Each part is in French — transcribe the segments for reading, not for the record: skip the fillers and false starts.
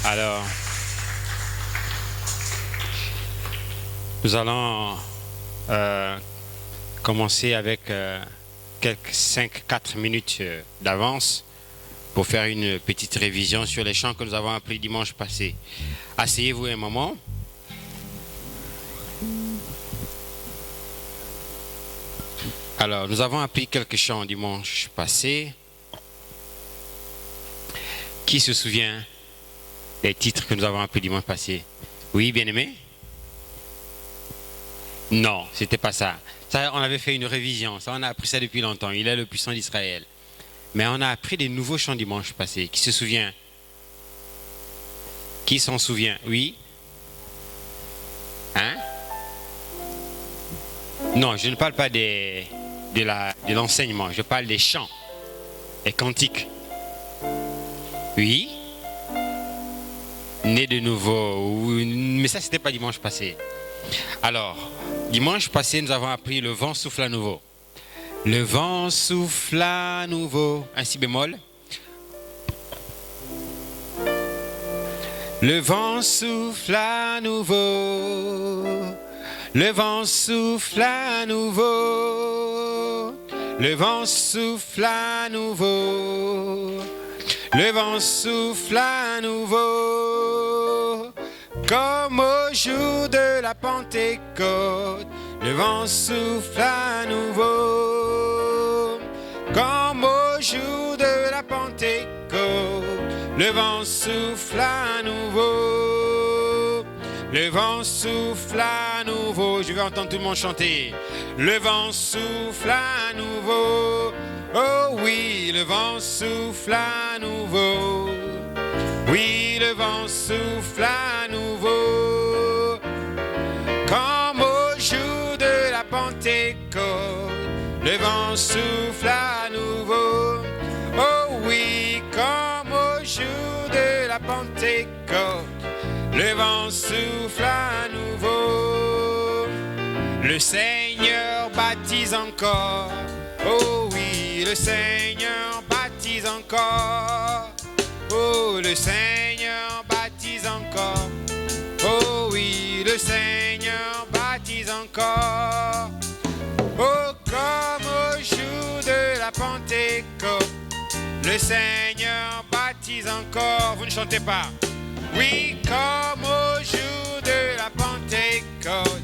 Alors, nous allons commencer avec quelques 5-4 minutes d'avance pour faire une petite révision sur les chants que nous avons appris dimanche passé. Asseyez-vous un moment. Alors, nous avons appris quelques chants dimanche passé. Qui se souvient des titres que nous avons appris dimanche passé? Oui, bien-aimé? Non, c'était pas ça. Ça, on avait fait une révision. Ça, on a appris ça depuis longtemps. Il est le puissant d'Israël. Mais on a appris des nouveaux chants dimanche passé. Qui se souvient? Qui s'en souvient? Oui? Hein? Non, je ne parle pas de l'enseignement. Je parle des chants, des cantiques. Oui? Né de nouveau. Mais ça, c'était pas dimanche passé. Alors, dimanche passé, nous avons appris le vent souffle à nouveau. Le vent souffle à nouveau. Un si bémol. Le vent souffle à nouveau. Le vent souffle à nouveau. Le vent souffle à nouveau. Le vent souffle à nouveau. Comme au jour de la Pentecôte, le vent souffle à nouveau. Comme au jour de la Pentecôte, le vent souffle à nouveau. Le vent souffle à nouveau. Je vais entendre tout le monde chanter. Le vent souffle à nouveau. Oh oui, le vent souffle à nouveau. Oui, le vent souffle à nouveau. Comme au jour de la Pentecôte, le vent souffle à nouveau. Oh oui, comme au jour de la Pentecôte, le vent souffle à nouveau. Le Seigneur baptise encore. Oh oui, le Seigneur baptise encore. Oh, le Seigneur baptise encore. Oh oui, le Seigneur baptise encore. Oh, comme au jour de la Pentecôte, le Seigneur baptise encore. Vous ne chantez pas. Oui, comme au jour de la Pentecôte,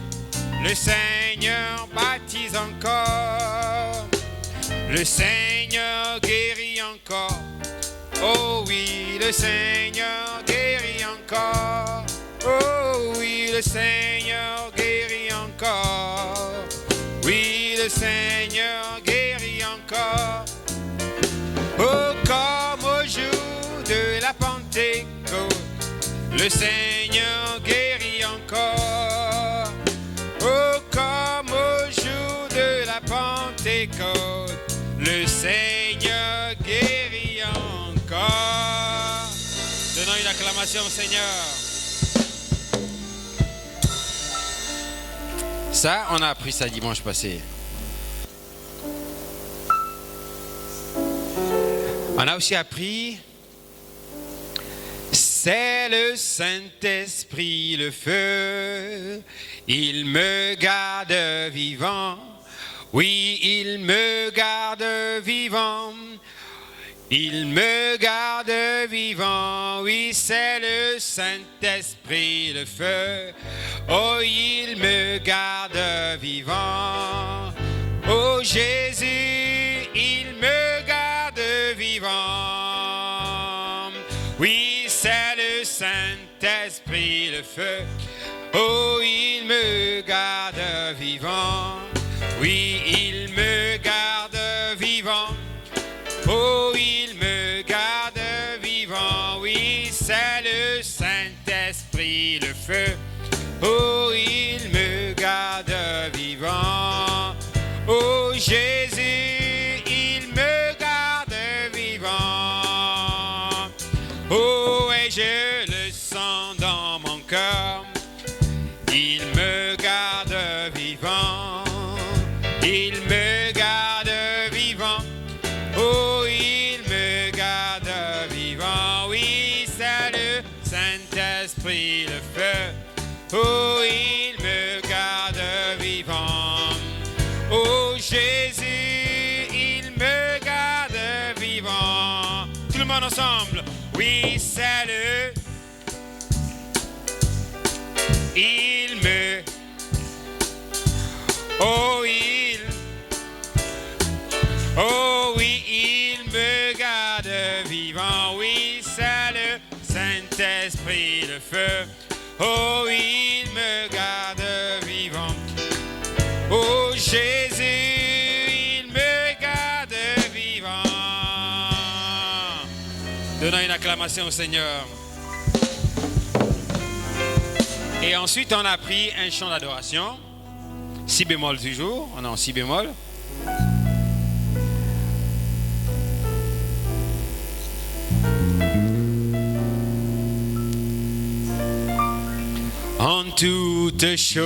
le Seigneur baptise encore. Le Seigneur guérit encore. Oh oui, le Seigneur guérit encore. Oh oui, le Seigneur guérit encore. Oui, le Seigneur guérit encore. Oh, comme au jour de la Pentecôte, le Seigneur guérit encore. Oh, comme au jour de la Pentecôte, le Seigneur guérit encore. Donnons une acclamation au Seigneur. Ça, on a appris ça dimanche passé. On a aussi appris, c'est le Saint-Esprit, le feu, il me garde vivant. Oui, il me garde vivant. Il me garde vivant. Oui, c'est le Saint-Esprit, le feu. Oh, il me garde vivant. Oh, Jésus, il me garde vivant. Oui, c'est le Saint-Esprit, le feu. Oh, il me garde vivant. Oui, il me garde vivant. Oh, il me garde vivant. Oui, c'est le Saint-Esprit, le feu. Oh, il me garde vivant. Oh, Jésus, il me garde vivant. Oh, et je le sens dans mon cœur. Il me garde vivant. Il me garde vivant. Oh, il me garde vivant. Oui, c'est le Saint Saint-Esprit le feu. Oh, il me garde vivant. Oh, Jésus, il me garde vivant. Tout le monde ensemble. Oui, c'est le. Il me. Oh, il. Oh, oui, il me garde vivant. Oui, c'est le Saint-Esprit le feu. Oh, il me garde vivant. Oh, Jésus, il me garde vivant. Donnons une acclamation au Seigneur. Et ensuite, on a pris un chant d'adoration. Si bémol toujours. On est en si bémol. En toutes choses,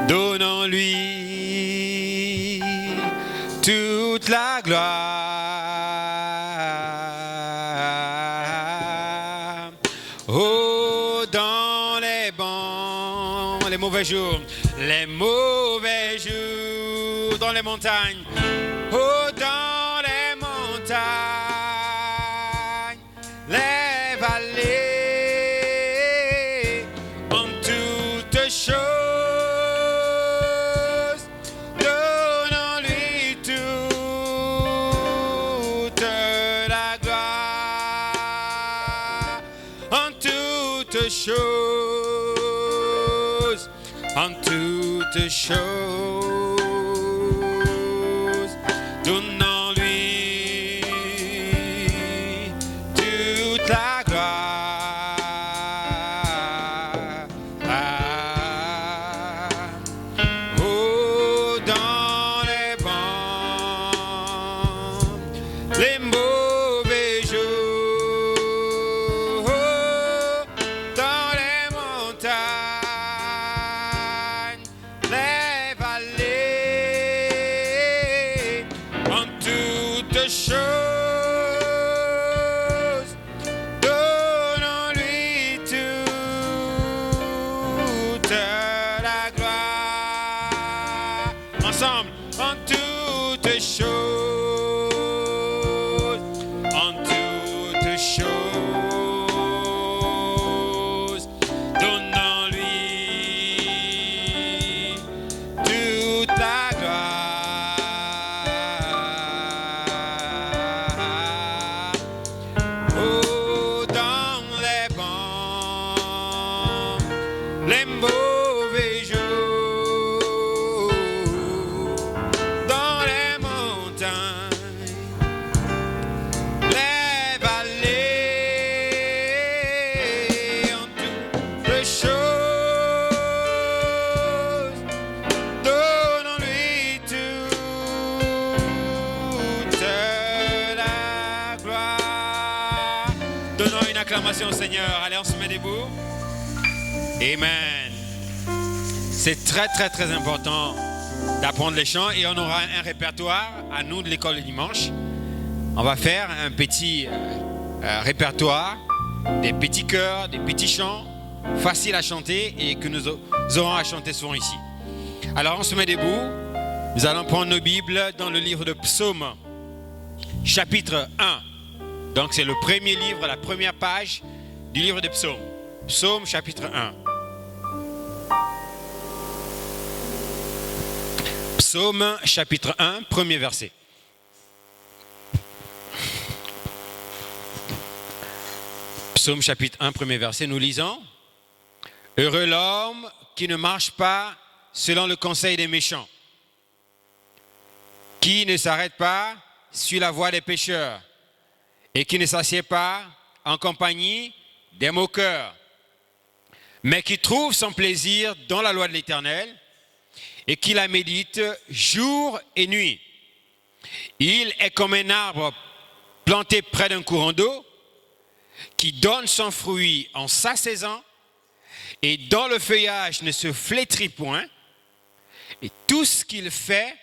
donnons-lui toute la gloire. Oh, dans les bons, les mauvais jours, dans les montagnes. Oh, dans les montagnes, les vallées. En toutes choses, donnons-lui toute la gloire. Oh, dans les bons, les mauvais jours, dans les montagnes, les vallées, en toutes choses, donnons-lui toute la gloire. Ensemble, en toutes choses, en toutes choses, donnons-lui toute la gloire. Oh, dans les bons, les mauvais jours, dans les montagnes, les vallées, en toutes choses, donnons-lui toute la gloire. Donnons une acclamation au Seigneur. Allez, on se met debout. Amen. C'est très, très, très important d'apprendre les chants et on aura un répertoire à nous de l'école le dimanche. On va faire un petit répertoire, des petits chœurs, des petits chants faciles à chanter et que nous aurons à chanter souvent ici. Alors on se met debout. Nous allons prendre nos Bibles dans le livre de Psaume, chapitre 1. Donc c'est le premier livre, la première page du livre de Psaume. Psaume chapitre 1. Psaume chapitre 1, premier verset. Psaume chapitre 1, premier verset, nous lisons. Heureux l'homme qui ne marche pas selon le conseil des méchants, qui ne s'arrête pas sur la voie des pécheurs et qui ne s'assied pas en compagnie des moqueurs, mais qui trouve son plaisir dans la loi de l'Éternel et qui la médite jour et nuit. Il est comme un arbre planté près d'un courant d'eau qui donne son fruit en sa saison et dont le feuillage ne se flétrit point, et tout ce qu'il fait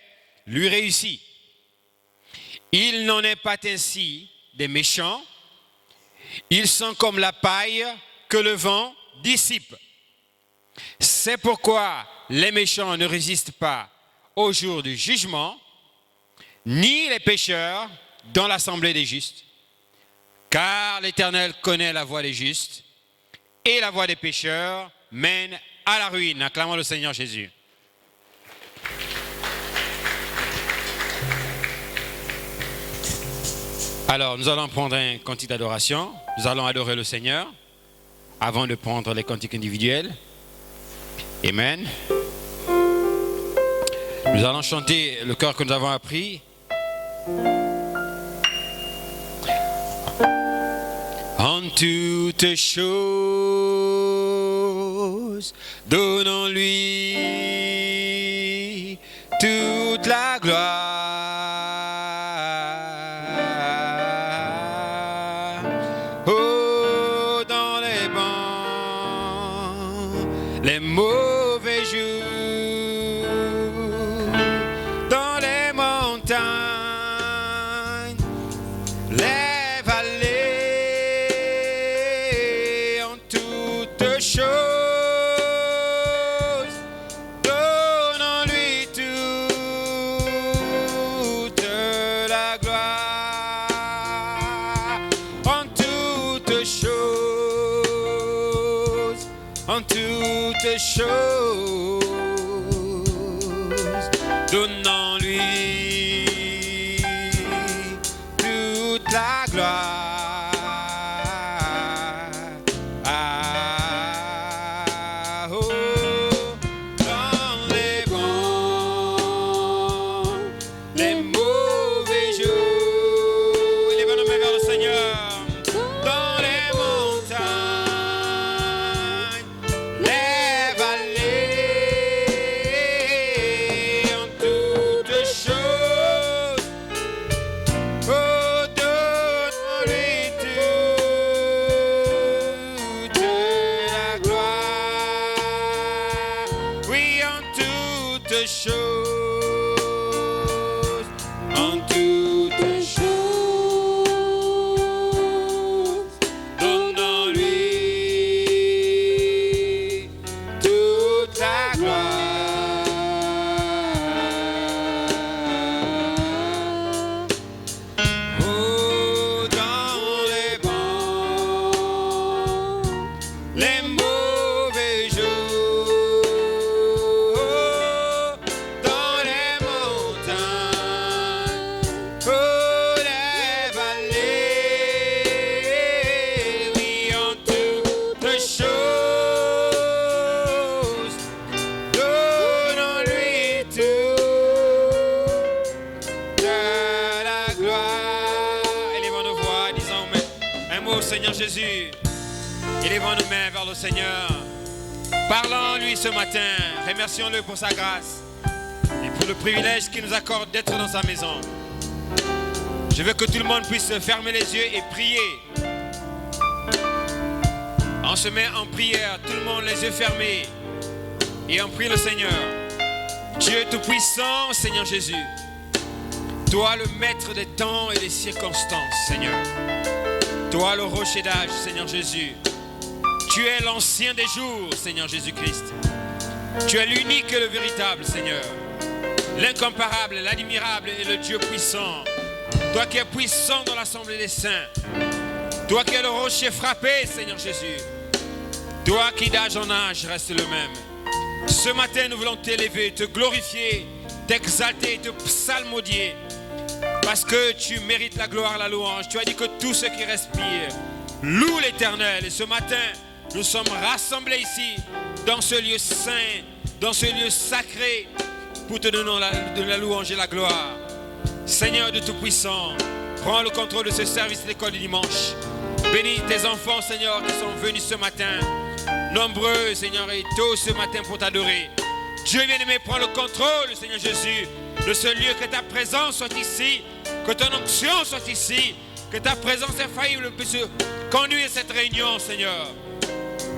lui réussit. Il n'en est pas ainsi des méchants, Ils sont comme la paille que le vent dissipe. C'est pourquoi les méchants ne résistent pas au jour du jugement, ni les pécheurs dans l'assemblée des justes. Car l'Éternel connaît la voie des justes, et la voie des pécheurs mène à la ruine. Acclamons le Seigneur Jésus. Alors, nous allons prendre un cantique d'adoration. Nous allons adorer le Seigneur avant de prendre les cantiques individuels. Amen. Nous allons chanter le chœur que nous avons appris. En toutes choses, donnons-lui toute la gloire. Oh, dans les bons, les mauvais jours, dans les montagnes, les vallées, en toutes choses, donnons-lui toute la gloire. En toutes choses, en toutes choses, donnons-lui toute la gloire. Ah, oh, dans les bons, les mauvais jours, élevons nos mains vers le Seigneur. Dans les montagnes, les vallées, en toutes choses, oh, donne-lui toute la gloire. Oui, en toutes choses, en toutes choses, donnons-lui toute la gloire. Oh, dans les bons, les mauvais jours, dans les montagnes, oh, les vallées, oui, en toutes choses, donnons-lui toute la gloire. Élevons nos voix, disons un mot au Seigneur Jésus. Élevons nos mains vers le Seigneur. Parlons-lui ce matin. Remercions-le pour sa grâce et pour le privilège qu'il nous accorde d'être dans sa maison. Je veux que tout le monde puisse fermer les yeux et prier. On se met en prière, tout le monde les yeux fermés, et on prie le Seigneur. Dieu Tout-Puissant, Seigneur Jésus, toi le maître des temps et des circonstances, Seigneur. Toi le rocher d'âge, Seigneur Jésus. Tu es l'ancien des jours, Seigneur Jésus-Christ. Tu es l'unique et le véritable, Seigneur. L'incomparable, l'admirable et le Dieu puissant. Toi qui es puissant dans l'assemblée des saints. Toi qui es le rocher frappé, Seigneur Jésus. Toi qui d'âge en âge reste le même. Ce matin, nous voulons t'élever, te glorifier, t'exalter, te psalmodier. Parce que tu mérites la gloire, la louange. Tu as dit que tous ceux qui respirent louent l'Éternel. Et ce matin, nous sommes rassemblés ici, dans ce lieu saint, dans ce lieu sacré, pour te donner la louange et la gloire. Seigneur de Tout-Puissant, prends le contrôle de ce service d'école du dimanche. Bénis tes enfants, Seigneur, qui sont venus ce matin. Nombreux, Seigneur, et tôt ce matin pour t'adorer. Dieu bien-aimé, prends le contrôle, Seigneur Jésus, de ce lieu, que ta présence soit ici, que ton onction soit ici, que ta présence infaillible puisse conduire cette réunion, Seigneur.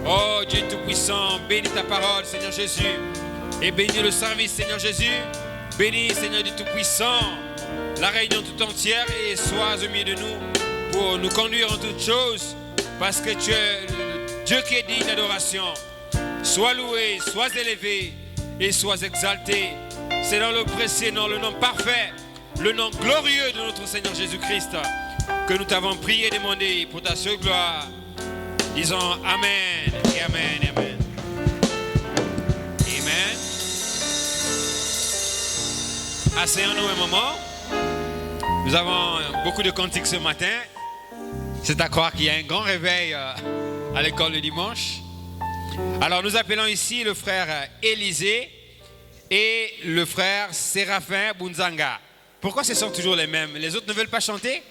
Oh Dieu Tout-Puissant, bénis ta parole, Seigneur Jésus, et bénis le service, Seigneur Jésus. Bénis, Seigneur du Tout-Puissant, la réunion tout entière, et sois au milieu de nous pour pour nous conduire en toutes choses, parce que tu es le Dieu qui est digne d'adoration. Sois loué, sois élevé et sois exalté. C'est dans le précieux nom, le nom parfait, le nom glorieux de notre Seigneur Jésus-Christ que nous t'avons prié et demandé pour ta seule gloire. Disons Amen et Amen et Amen. Amen. Asseyons-nous un moment. Nous avons beaucoup de cantiques ce matin. C'est à croire qu'il y a un grand réveil à l'école le dimanche. Alors nous appelons ici le frère Élisée et le frère Séraphin Bunzanga. Pourquoi ce sont toujours les mêmes? Les autres ne veulent pas chanter?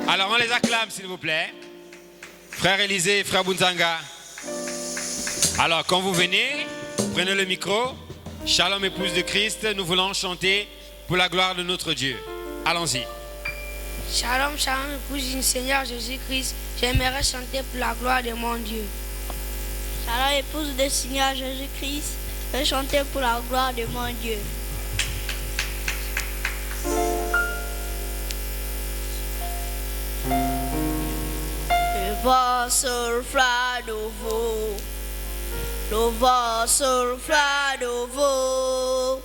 Alors on les acclame s'il vous plaît. Frère Élisée et frère Bunzanga. Alors quand vous venez, prenez le micro. Shalom épouse de Christ, nous voulons chanter pour la gloire de notre Dieu. Allons-y. Shalom, shalom épouse du Seigneur Jésus-Christ. J'aimerais chanter pour la gloire de mon Dieu. Shalom épouse du Seigneur Jésus-Christ. Je vais chanter pour la gloire de mon Dieu. Le vent souffla nouveau. Le vent souffla nouveau.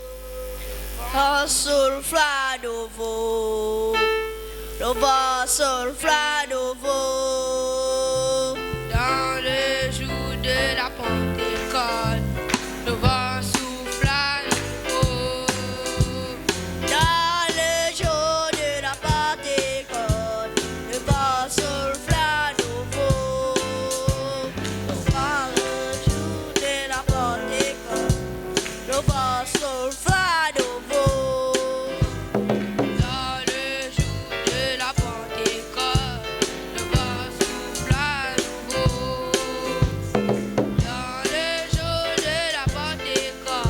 Le vent souffla nouveau. Le vent souffla nouveau. Dans le jour de la Pentecôte, le vent souffla nouveau. Dans le jour de la Pentecôte, le vent souffla nouveau. Dans le jour de la Pentecôte, le vent souffla nouveau. Dans le jour de la Pentecôte, le vent souffla nouveau. Dans le jour de la Pentecôte,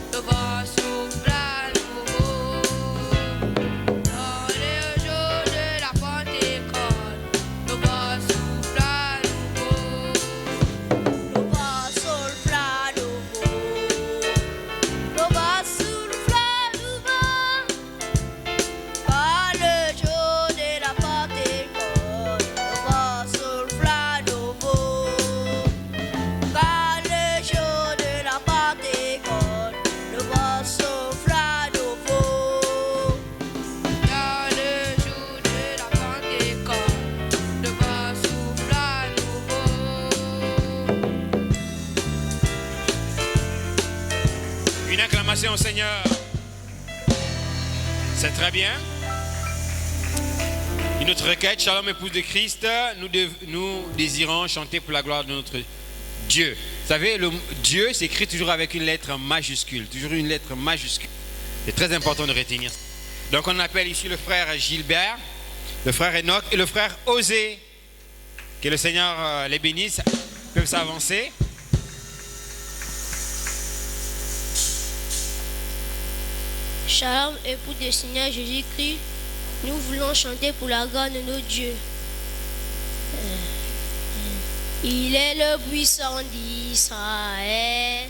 le vent souffla nouveau. Dans le jour de la Pentecôte, le vent souffla nouveau. Le vent souffla nouveau. Le vent souffla nouveau. Dans le jour de la Pentecôte, le vent souffla nouveau. Dans le jour de la Pentecôte, le vent souffla nouveau. Dans le jour de la Pentecôte, le vent souffla nouveau. Une acclamation au Seigneur. C'est très bien. Une autre requête, Shalom épouse de Christ, nous désirons chanter pour la gloire de notre Dieu. Vous savez, le Dieu s'écrit toujours avec une lettre majuscule, toujours une lettre majuscule. C'est très important de retenir. Donc on appelle ici le frère Gilbert, le frère Enoch et le frère Osée. Que le Seigneur les bénisse, peuvent s'avancer. Shalom, époux du Seigneur Jésus-Christ, nous voulons chanter pour la gloire de notre Dieu. Il est le puissant d'Israël.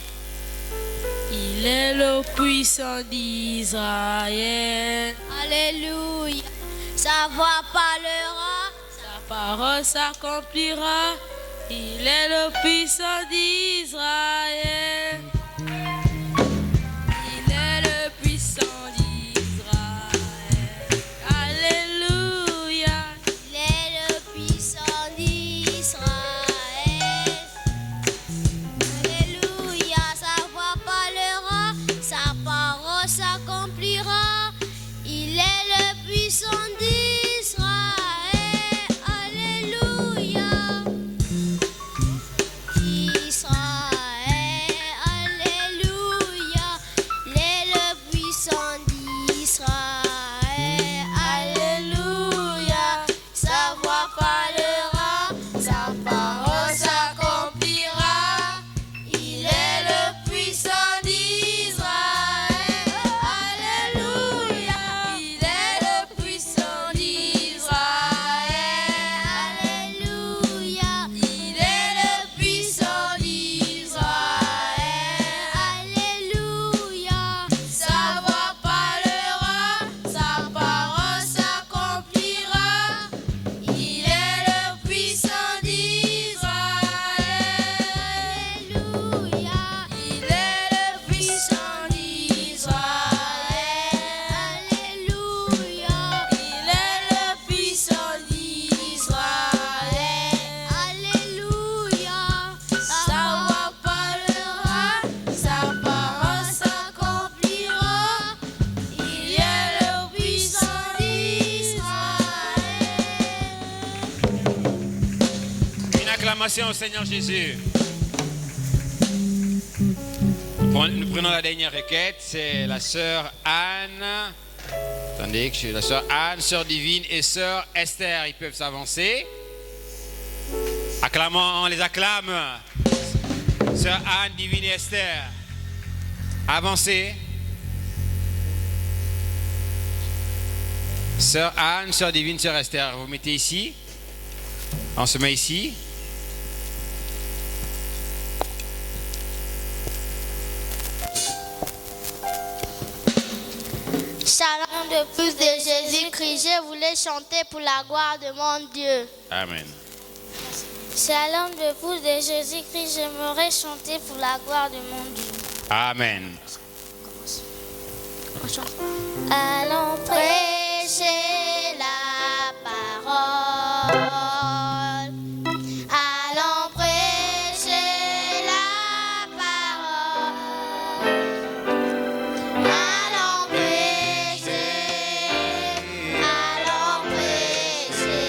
Il est le puissant d'Israël. Alléluia. Sa voix parlera. Sa parole s'accomplira. Il est le puissant d'Israël. Il est le puissant d'Israël. Alléluia. Il est le puissant d'Israël. Alléluia. Sa voix parlera. Sa parole s'accomplira. Il est le puissant d'Israël. Alléluia. Israël. Acclamation au Seigneur Jésus. Nous prenons la dernière requête, c'est la sœur Anne. Attendez, que je suis la sœur Anne, sœur Divine et sœur Esther. Ils peuvent s'avancer. Acclamons, on les acclame. Sœur Anne, Divine et Esther. Avancez. Sœur Anne, sœur Divine, sœur Esther. Vous mettez ici. On se met ici. Shalom de plus de Jésus-Christ, je voulais chanter pour la gloire de mon Dieu. Amen. Shalom de plus de Jésus-Christ, j'aimerais chanter pour la gloire de mon Dieu. Amen. Allons prêcher la parole. Allons prêcher la parole. Allons prêcher. Allons prêcher.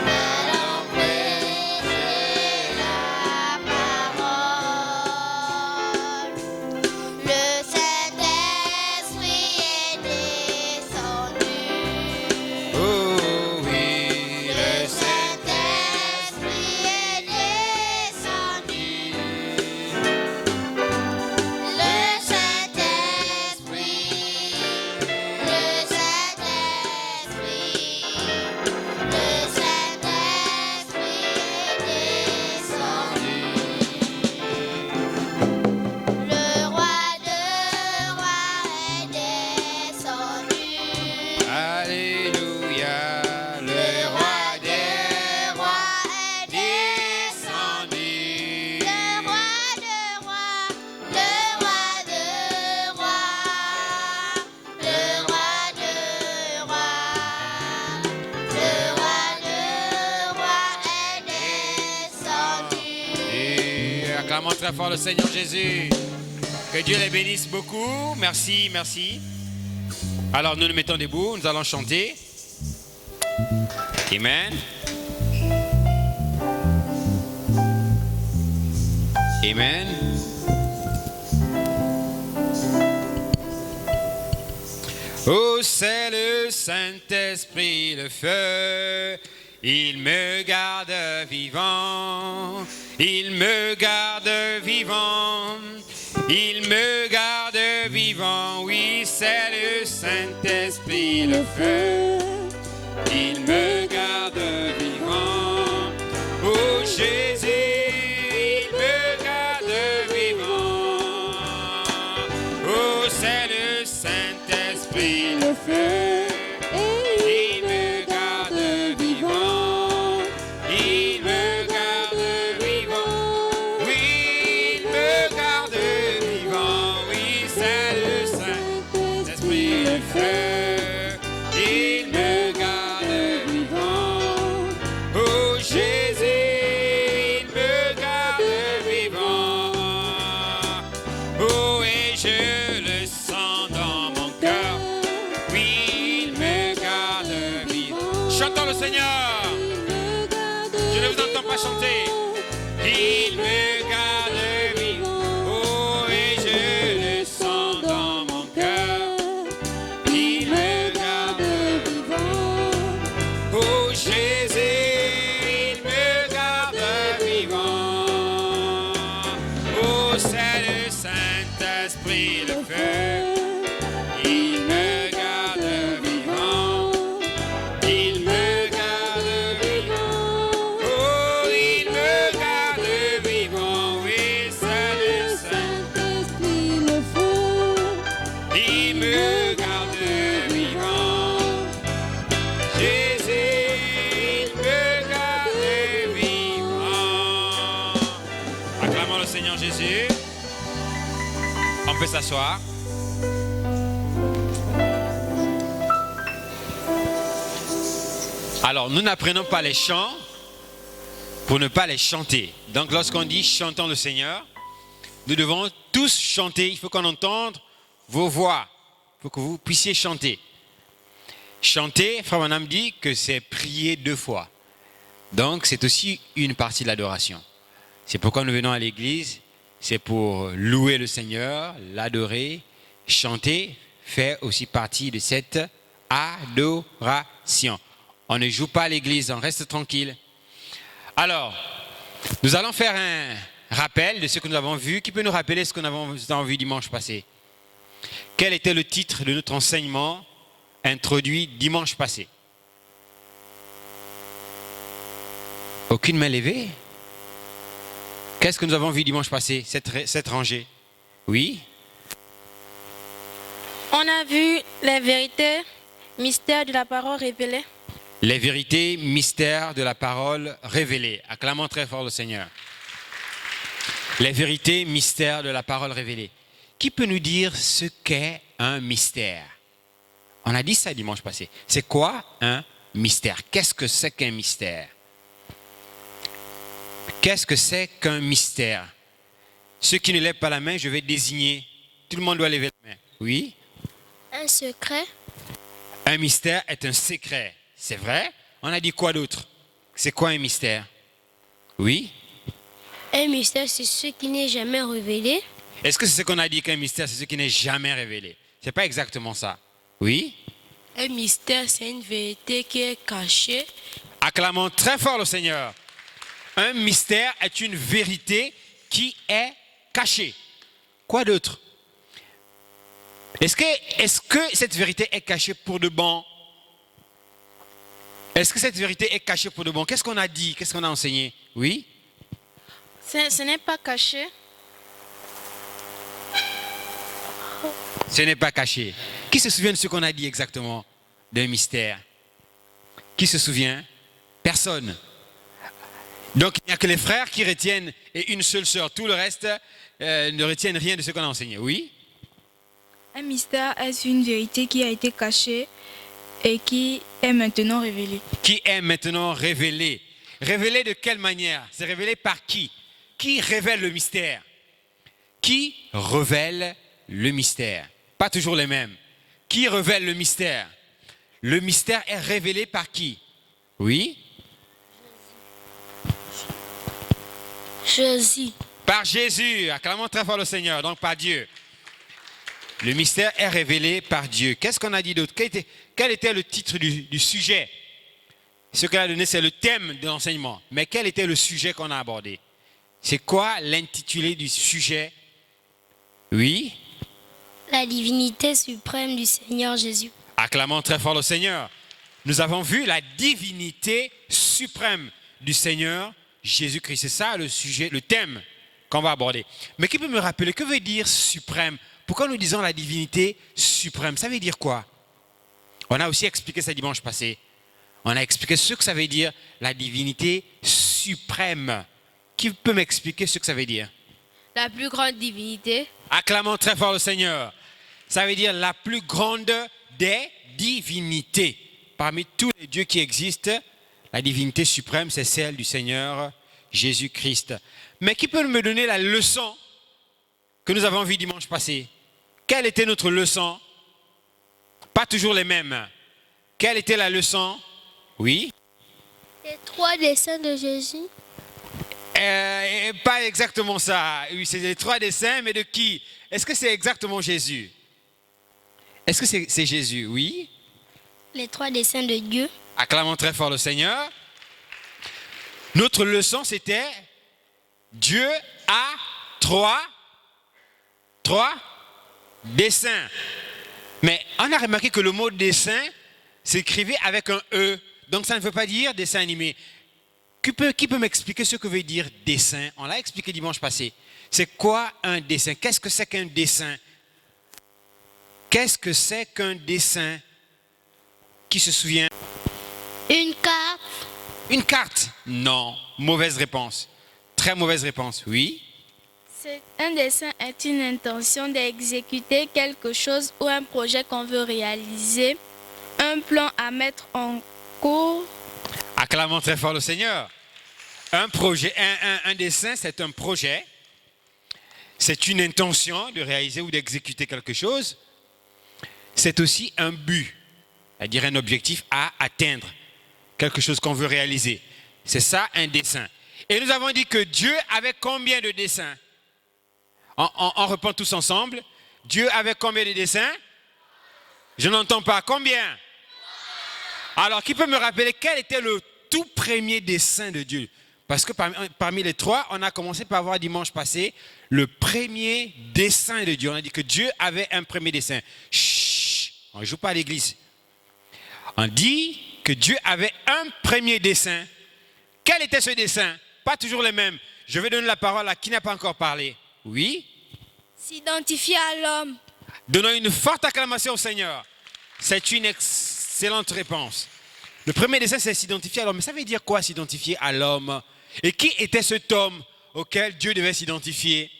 Allons prêcher la parole. Le Saint-Esprit est descendu. Oh oui, Le Saint-Esprit est descendu. Le Saint-Esprit, le Saint-Esprit, le Saint-Esprit est descendu. Le roi de rois est descendu. Alléluia, le roi des rois est descendu. Le roi de rois, le roi de rois, le roi de rois, le roi de rois est descendu. Et acclamons très fort le Seigneur Jésus. Que Dieu les bénisse beaucoup. Merci, merci. Alors nous nous mettons debout, nous allons chanter. Amen. Amen. Oh, c'est le Saint-Esprit, le feu. Il me garde vivant. Il me garde vivant. Il me garde vivant. Oui, c'est le Saint-Esprit, le feu. Il me garde vivant. Oh Jésus, il me garde vivant. Oh, c'est le Saint-Esprit, le feu. Il me garde vivant. Il me garde vivant. Oui, il me garde vivant. Oui, c'est le Saint-Esprit, le feu. Il me garde vivant. Oh Jésus, il me garde vivant. Oh, et je le sens dans mon cœur. Oui, il me garde vivant. Chantons le Seigneur. Je ne vous entends pas chanter. Il me garde vivant. Oh, et je le sens dans mon cœur. Il me garde vivant. Oh Jésus, il me garde vivant. Oh, c'est le Saint-Esprit, le feu. Il me garde vivant. Il me garde vivant. Oh, il me garde vivant. Oui, c'est le Saint-Esprit, le feu. Il me garde vivant. Jésus, il me garde vivant. Acclamons le Seigneur Jésus. On peut s'asseoir. Alors, nous n'apprenons pas les chants pour ne pas les chanter. Donc, lorsqu'on dit chantons le Seigneur, nous devons tous chanter. Il faut qu'on entende vos voix. Il faut que vous puissiez chanter. Chanter, Frère Branham dit que c'est prier 2 fois. Donc, c'est aussi une partie de l'adoration. C'est pourquoi nous venons à l'église. C'est pour louer le Seigneur, l'adorer, chanter, fait aussi partie de cette adoration. On ne joue pas à l'église, on reste tranquille. Alors, nous allons faire un rappel de ce que nous avons vu. Qui peut nous rappeler ce que nous avons vu dimanche passé? Quel était le titre de notre enseignement introduit dimanche passé? Aucune main levée? Qu'est-ce que nous avons vu dimanche passé, cette rangée? Oui? On a vu les vérités, mystères de la parole révélée. Les vérités, mystères de la parole révélée. Acclamons très fort le Seigneur. Les vérités, mystères de la parole révélée. Qui peut nous dire ce qu'est un mystère? On a dit ça dimanche passé. C'est quoi un mystère? Qu'est-ce que c'est qu'un mystère? Qu'est-ce que c'est qu'un mystère? Ceux qui ne lèvent pas la main, je vais désigner. Tout le monde doit lever la main. Oui? Un secret. Un mystère est un secret. C'est vrai? On a dit quoi d'autre? C'est quoi un mystère? Oui? Un mystère, c'est ce qui n'est jamais révélé. Est-ce que c'est ce qu'on a dit qu'un mystère, c'est ce qui n'est jamais révélé? C'est pas exactement ça. Oui? Un mystère, c'est une vérité qui est cachée. Acclamons très fort le Seigneur. Un mystère est une vérité qui est cachée. Quoi d'autre? Est-ce que cette vérité est cachée pour de bon? Est-ce que cette vérité est cachée pour de bon? Qu'est-ce qu'on a dit? Qu'est-ce qu'on a enseigné? Oui? Ce n'est pas caché. Ce n'est pas caché. Qui se souvient de ce qu'on a dit exactement d'un mystère? Qui se souvient? Personne. Donc il n'y a que les frères qui retiennent et une seule sœur. Tout le reste ne retiennent rien de ce qu'on a enseigné. Oui? Un mystère est une vérité qui a été cachée et qui est maintenant révélée. Qui est maintenant révélée. Révélée de quelle manière? C'est révélé par qui? Qui révèle le mystère? Qui révèle le mystère? Pas toujours les mêmes. Qui révèle le mystère? Le mystère est révélé par qui? Oui? Jésus. Par Jésus. Acclamons très fort le Seigneur, donc par Dieu. Le mystère est révélé par Dieu. Qu'est-ce qu'on a dit d'autre? Quel était le titre du sujet? Ce qu'elle a donné, c'est le thème de l'enseignement. Mais quel était le sujet qu'on a abordé? C'est quoi l'intitulé du sujet? Oui? La divinité suprême du Seigneur Jésus. Acclamons très fort le Seigneur. Nous avons vu la divinité suprême du Seigneur Jésus-Christ. C'est ça le sujet, le thème qu'on va aborder. Mais qui peut me rappeler, que veut dire suprême? Pourquoi nous disons la divinité suprême? Ça veut dire quoi? On a aussi expliqué ça dimanche passé. On a expliqué ce que ça veut dire, la divinité suprême. Qui peut m'expliquer ce que ça veut dire? La plus grande divinité. Acclamons très fort le Seigneur. Ça veut dire la plus grande des divinités. Parmi tous les dieux qui existent, la divinité suprême, c'est celle du Seigneur Jésus-Christ. Mais qui peut me donner la leçon que nous avons vue dimanche passé? Quelle était notre leçon? Pas toujours les mêmes. Quelle était la leçon? Oui? Les 3 desseins de Jésus. Pas exactement ça. Oui, c'est les 3 desseins, mais de qui? Est-ce que c'est exactement Jésus? Est-ce que c'est Jésus? Oui? Les 3 desseins de Dieu. Acclamons très fort le Seigneur. Notre leçon, c'était Dieu a 3 desseins. Mais on a remarqué que le mot dessin s'écrivait avec un E. Donc ça ne veut pas dire dessin animé. Qui peut m'expliquer ce que veut dire dessin? On l'a expliqué dimanche passé. C'est quoi un dessin? Qu'est-ce que c'est qu'un dessin? Qu'est-ce que c'est qu'un dessin? Qui se souvient? Une carte. Une carte? Non. Mauvaise réponse. Très mauvaise réponse. Oui? Un dessein est une intention d'exécuter quelque chose ou un projet qu'on veut réaliser, un plan à mettre en cours. Acclamons très fort le Seigneur. Un projet, un dessein, c'est un projet. C'est une intention de réaliser ou d'exécuter quelque chose. C'est aussi un but, c'est-à-dire un objectif à atteindre, quelque chose qu'on veut réaliser. C'est ça un dessein. Et nous avons dit que Dieu avait combien de desseins? On reprend tous ensemble. Dieu avait combien de desseins? Je n'entends pas. Combien? Alors, qui peut me rappeler quel était le tout premier dessein de Dieu? Parce que parmi les trois, on a commencé par voir dimanche passé le premier dessein de Dieu. On a dit que Dieu avait un premier dessein. Chut, on ne joue pas à l'église. On dit que Dieu avait un premier dessein. Quel était ce dessein? Pas toujours le même. Je vais donner la parole à qui n'a pas encore parlé. Oui? S'identifier à l'homme. Donnons une forte acclamation au Seigneur. C'est une excellente réponse. Le premier dessein, c'est s'identifier à l'homme. Mais ça veut dire quoi, s'identifier à l'homme? Et qui était cet homme auquel Dieu devait s'identifier?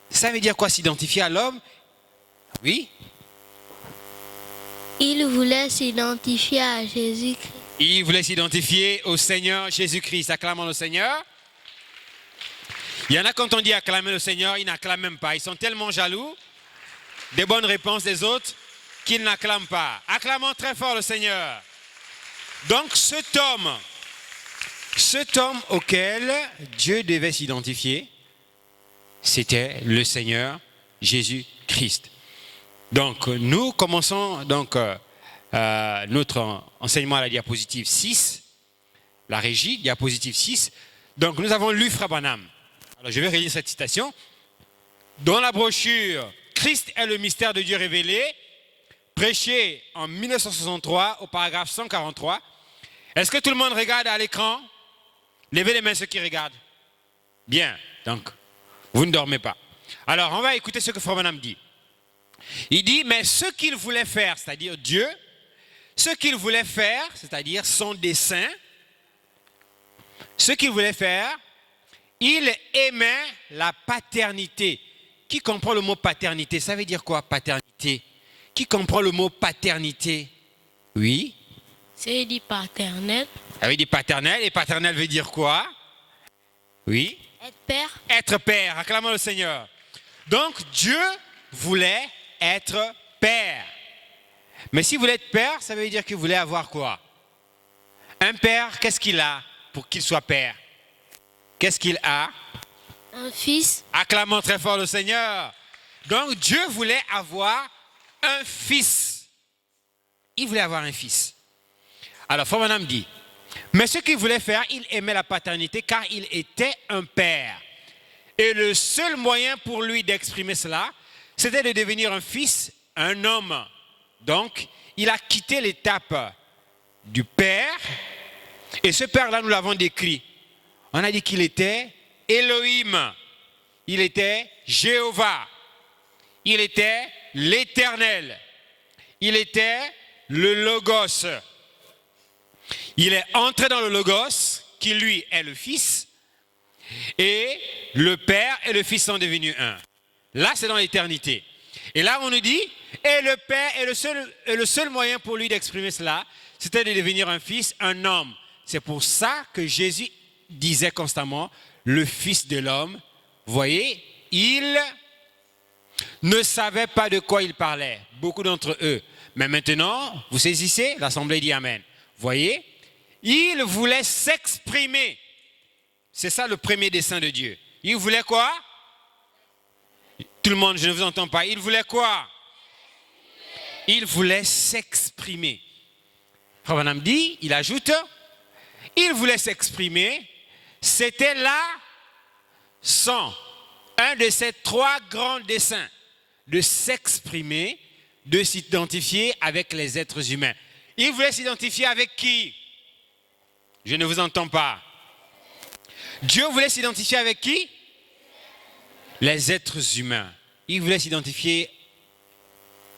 Ça veut dire quoi, s'identifier à l'homme? Oui? Il voulait s'identifier à Jésus-Christ. Il voulait s'identifier au Seigneur Jésus-Christ. Acclamons le Seigneur. Il y en a, quand on dit acclamer le Seigneur, ils n'acclament même pas. Ils sont tellement jaloux des bonnes réponses des autres qu'ils n'acclament pas. Acclamons très fort le Seigneur. Donc cet homme auquel Dieu devait s'identifier, c'était le Seigneur Jésus-Christ. Donc nous commençons donc notre enseignement à la diapositive 6, la régie, diapositive 6. Donc nous avons lu Frère Branham. Alors je vais relire cette citation. Dans la brochure « Christ est le mystère de Dieu révélé », prêché en 1963 au paragraphe 143. Est-ce que tout le monde regarde à l'écran? Levez les mains ceux qui regardent. Bien, donc vous ne dormez pas. Alors on va écouter ce que Frère Branham dit. Il dit, mais ce qu'il voulait faire, c'est-à-dire Dieu, ce qu'il voulait faire, c'est-à-dire son dessein, ce qu'il voulait faire, il aimait la paternité. Qui comprend le mot paternité? Ça veut dire quoi, paternité? Qui comprend le mot paternité? Oui? C'est dit paternel. Ça veut dire paternel. Et paternel veut dire quoi? Oui? Être père. Être père. Acclamons le Seigneur. Donc, Dieu voulait être père. Mais s'il voulait être père, ça veut dire qu'il voulait avoir quoi? Un père, qu'est-ce qu'il a pour qu'il soit père? Qu'est-ce qu'il a? Un fils. Acclamons très fort le Seigneur. Donc Dieu voulait avoir un fils. Il voulait avoir un fils. Alors Frère Branham dit, mais ce qu'il voulait faire, il aimait la paternité car il était un père. Et le seul moyen pour lui d'exprimer cela, c'était de devenir un fils, un homme. Donc, il a quitté l'étape du père. Et ce père-là, nous l'avons décrit. On a dit qu'il était Elohim. Il était Jéhovah. Il était l'Éternel. Il était le Logos. Il est entré dans le Logos, qui lui est le Fils. Et le Père et le Fils sont devenus un. Là, c'est dans l'éternité. Et là, on nous dit, et le Père est le seul moyen pour lui d'exprimer cela, c'était de devenir un fils, un homme. C'est pour ça que Jésus disait constamment, le Fils de l'homme. Vous voyez, il ne savait pas de quoi il parlait, beaucoup d'entre eux. Mais maintenant, vous saisissez, l'Assemblée dit Amen. Vous voyez, il voulait s'exprimer. C'est ça le premier dessein de Dieu. Il voulait quoi? Tout le monde, je ne vous entends pas. Il voulait quoi? Il voulait s'exprimer. Frère Branham dit, il ajoute, il voulait s'exprimer. C'était là un de ces trois grands desseins, de s'exprimer, de s'identifier avec les êtres humains. Il voulait s'identifier avec qui? Je ne vous entends pas. Dieu voulait s'identifier avec qui? Les êtres humains. Il voulait s'identifier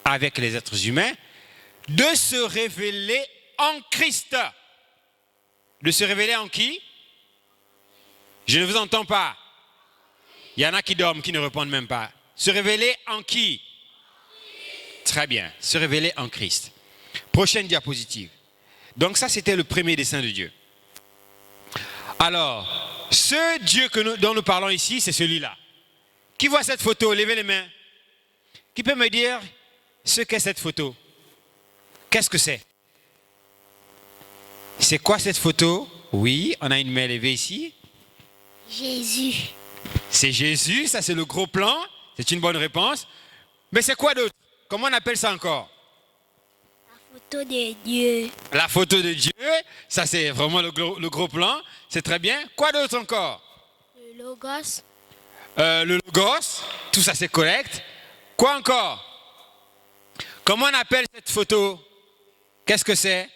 avec les êtres humains, de se révéler en Christ. De se révéler en qui? Je ne vous entends pas. Il y en a qui dorment, qui ne répondent même pas. Se révéler en qui? Très bien, se révéler en Christ. Prochaine diapositive. Donc ça, c'était le premier dessein de Dieu. Alors, ce Dieu dont nous parlons ici, c'est celui-là. Qui voit cette photo? Levez les mains. Qui peut me dire ce qu'est cette photo? Qu'est-ce que c'est? C'est quoi cette photo? Oui, on a une main levée ici. Jésus. C'est Jésus, ça c'est le gros plan. C'est une bonne réponse. Mais c'est quoi d'autre? Comment on appelle ça encore? La photo de Dieu. La photo de Dieu, ça c'est vraiment le gros plan. C'est très bien. Quoi d'autre encore? Le logos. Le logos, tout ça c'est correct. Quoi encore? Comment on appelle cette photo? Qu'est-ce que c'est?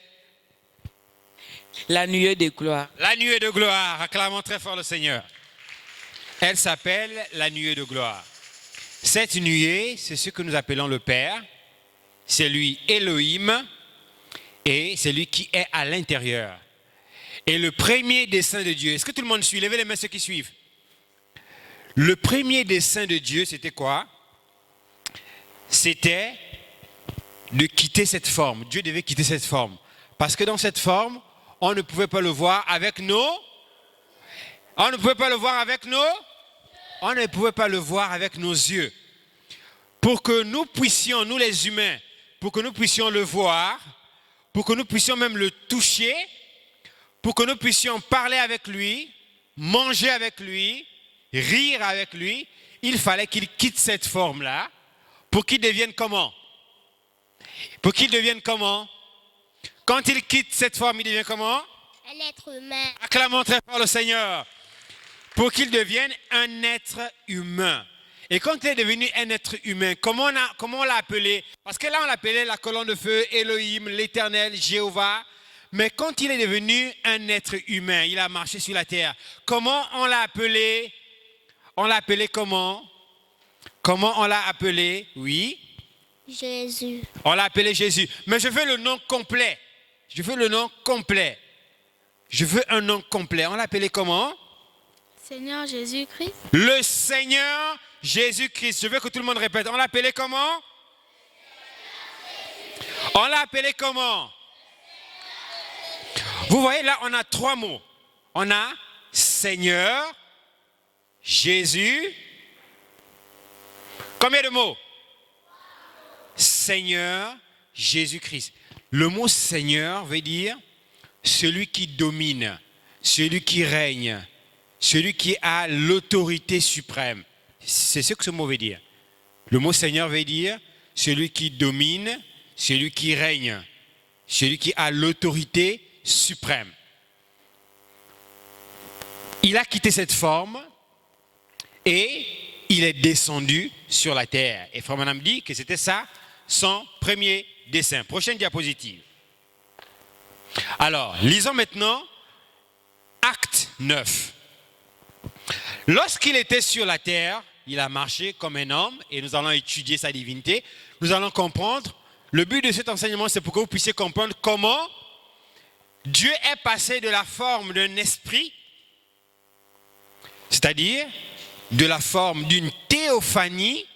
La nuée de gloire. La nuée de gloire. Acclamons très fort le Seigneur. Elle s'appelle la nuée de gloire. Cette nuée, c'est ce que nous appelons le Père. C'est lui Elohim et c'est lui qui est à l'intérieur. Et le premier dessein de Dieu, est-ce que tout le monde suit? Levez les mains ceux qui suivent. Le premier dessein de Dieu, c'était quoi? C'était de quitter cette forme. Dieu devait quitter cette forme. Parce que dans cette forme, on ne pouvait pas le voir avec nos... On ne pouvait pas le voir avec nos... On ne pouvait pas le voir avec nos yeux. Pour que nous puissions, nous les humains, pour que nous puissions le voir, pour que nous puissions même le toucher, pour que nous puissions parler avec lui, manger avec lui, rire avec lui, il fallait qu'il quitte cette forme-là pour qu'il devienne comment? Pour qu'il devienne comment? Quand il quitte cette forme, il devient comment? Un être humain. Acclamons très fort le Seigneur. Pour qu'il devienne un être humain. Et quand il est devenu un être humain, comment on l'a appelé? Parce que là, on l'appelait la colonne de feu, Elohim, l'Éternel, Jéhovah. Mais quand il est devenu un être humain, il a marché sur la terre. Comment on l'a appelé? On l'a appelé comment? Comment on l'a appelé? Oui. Jésus. On l'a appelé Jésus. Mais je veux le nom complet. Je veux le nom complet. Je veux un nom complet. On l'a appelé comment? Seigneur Jésus-Christ. Le Seigneur Jésus-Christ. Je veux que tout le monde répète. On l'a appelé comment? On l'a appelé comment? Vous voyez, là, on a trois mots. On a Seigneur, Jésus. Combien de mots? Seigneur, Jésus-Christ. Le mot Seigneur veut dire celui qui domine, celui qui règne, celui qui a l'autorité suprême. C'est ce que ce mot veut dire. Le mot Seigneur veut dire celui qui domine, celui qui règne, celui qui a l'autorité suprême. Il a quitté cette forme et il est descendu sur la terre. Et Frère Madame dit que c'était ça son premier dessein. Prochaine diapositive. Alors, lisons maintenant Acte 9. Lorsqu'il était sur la terre, il a marché comme un homme et nous allons étudier sa divinité. Nous allons comprendre. Le but de cet enseignement, c'est pour que vous puissiez comprendre comment Dieu est passé de la forme d'un esprit, c'est-à-dire de la forme d'une théophanie,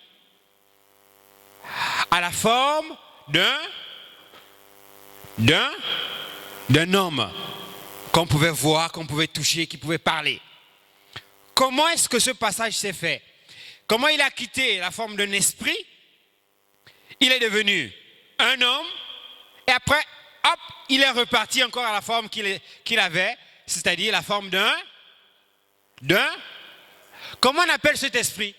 à la forme d'un homme qu'on pouvait voir, qu'on pouvait toucher, qui pouvait parler. Comment est-ce que ce passage s'est fait? Comment il a quitté la forme d'un esprit? Il est devenu un homme et après, hop, il est reparti encore à la forme qu'il avait, c'est-à-dire la forme d'un... Comment on appelle cet esprit?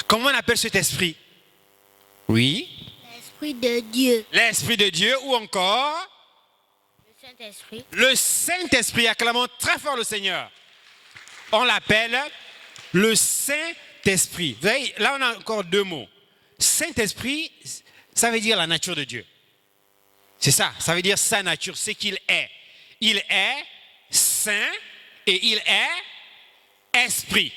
Comment on appelle cet esprit? Oui. L'Esprit de Dieu. L'Esprit de Dieu ou encore Le Saint-Esprit. le Saint-Esprit. Acclamons très fort le Seigneur. On l'appelle le Saint-Esprit. Vous voyez, là on a encore deux mots. Saint-Esprit, ça veut dire la nature de Dieu. C'est ça, ça veut dire sa nature, c'est qu'il est. Il est saint et il est esprit.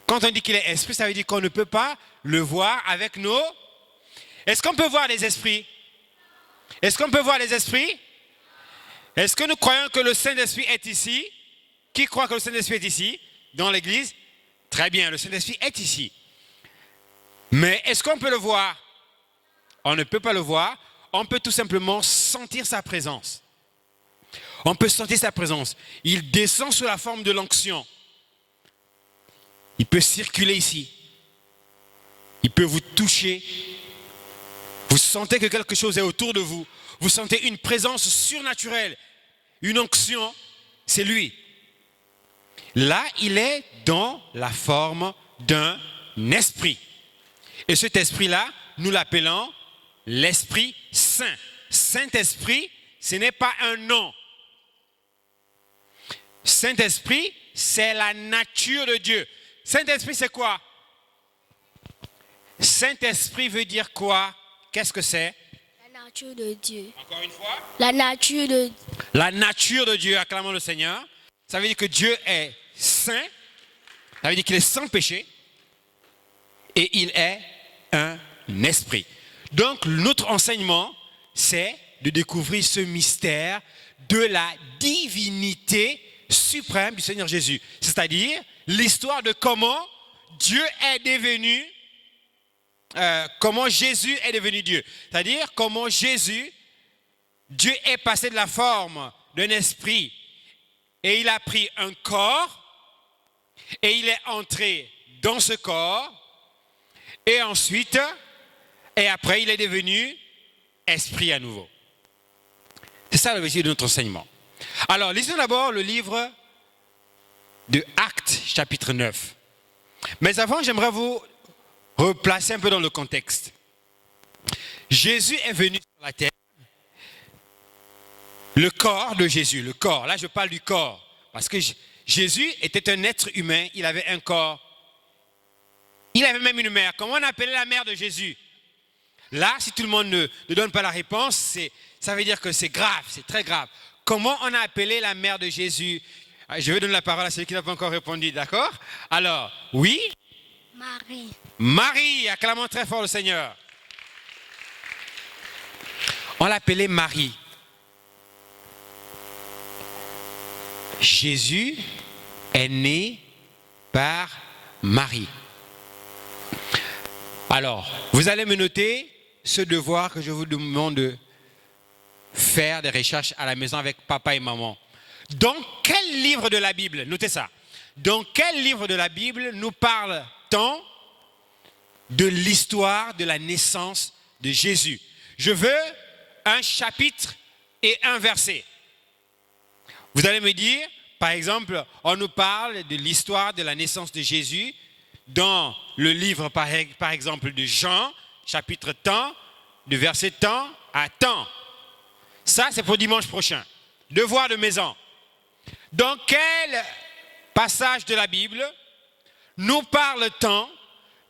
Quand on dit qu'il est esprit, ça veut dire qu'on ne peut pas le voir avec nos... Est-ce qu'on peut voir les esprits? Est-ce qu'on peut voir les esprits? Est-ce que nous croyons que le Saint-Esprit est ici? Qui croit que le Saint-Esprit est ici? Dans l'église? Très bien, le Saint-Esprit est ici. Mais est-ce qu'on peut le voir? On ne peut pas le voir. On peut tout simplement sentir sa présence. On peut sentir sa présence. Il descend sous la forme de l'onction. Il peut circuler ici. Il peut vous toucher. Vous sentez que quelque chose est autour de vous. Vous sentez une présence surnaturelle. une onction, c'est lui. Là, il est dans la forme d'un esprit. Et cet esprit-là, nous l'appelons l'Esprit Saint. Saint-Esprit, ce n'est pas un nom. Saint-Esprit, c'est la nature de Dieu. Saint-Esprit, c'est quoi? Saint-Esprit veut dire quoi? Qu'est-ce que c'est? La nature de Dieu. Encore une fois. La nature de La nature de Dieu, acclamons le Seigneur. Ça veut dire que Dieu est saint. Ça veut dire qu'il est sans péché. Et il est un esprit. Donc, notre enseignement, c'est de découvrir ce mystère de la divinité suprême du Seigneur Jésus. C'est-à-dire l'histoire de comment Dieu est devenu, comment Jésus est devenu Dieu. C'est-à-dire comment Dieu est passé de la forme d'un esprit et il a pris un corps et il est entré dans ce corps et ensuite, et après il est devenu esprit à nouveau. C'est ça l'objectif de notre enseignement. Alors, lisons d'abord le livre de Actes, chapitre 9. Mais avant, j'aimerais vous replacer un peu dans le contexte. Jésus est venu sur la terre. Le corps de Jésus, le corps, là je parle du corps, parce que Jésus était un être humain, il avait un corps. Il avait même une mère. Comment on appelait la mère de Jésus? Là, si tout le monde ne donne pas la réponse, ça veut dire que c'est grave, c'est très grave. Comment on a appelé la mère de Jésus? Je vais donner la parole à celui qui n'a pas encore répondu, d'accord? Alors, oui? Marie. Marie, acclamons très fort le Seigneur. On l'appelait Marie. Jésus est né par Marie. Alors, vous allez me noter ce devoir que je vous demande de faire des recherches à la maison avec papa et maman. Dans quel livre de la Bible, notez ça, dans quel livre de la Bible nous parle-t-on de l'histoire de la naissance de Jésus? Je veux un chapitre et un verset. Vous allez me dire, par exemple, on nous parle de l'histoire de la naissance de Jésus dans le livre, par exemple, de Jean, chapitre tant, de verset tant à tant. Ça, c'est pour dimanche prochain. Devoir de maison. Dans quel passage de la Bible nous parle-t-on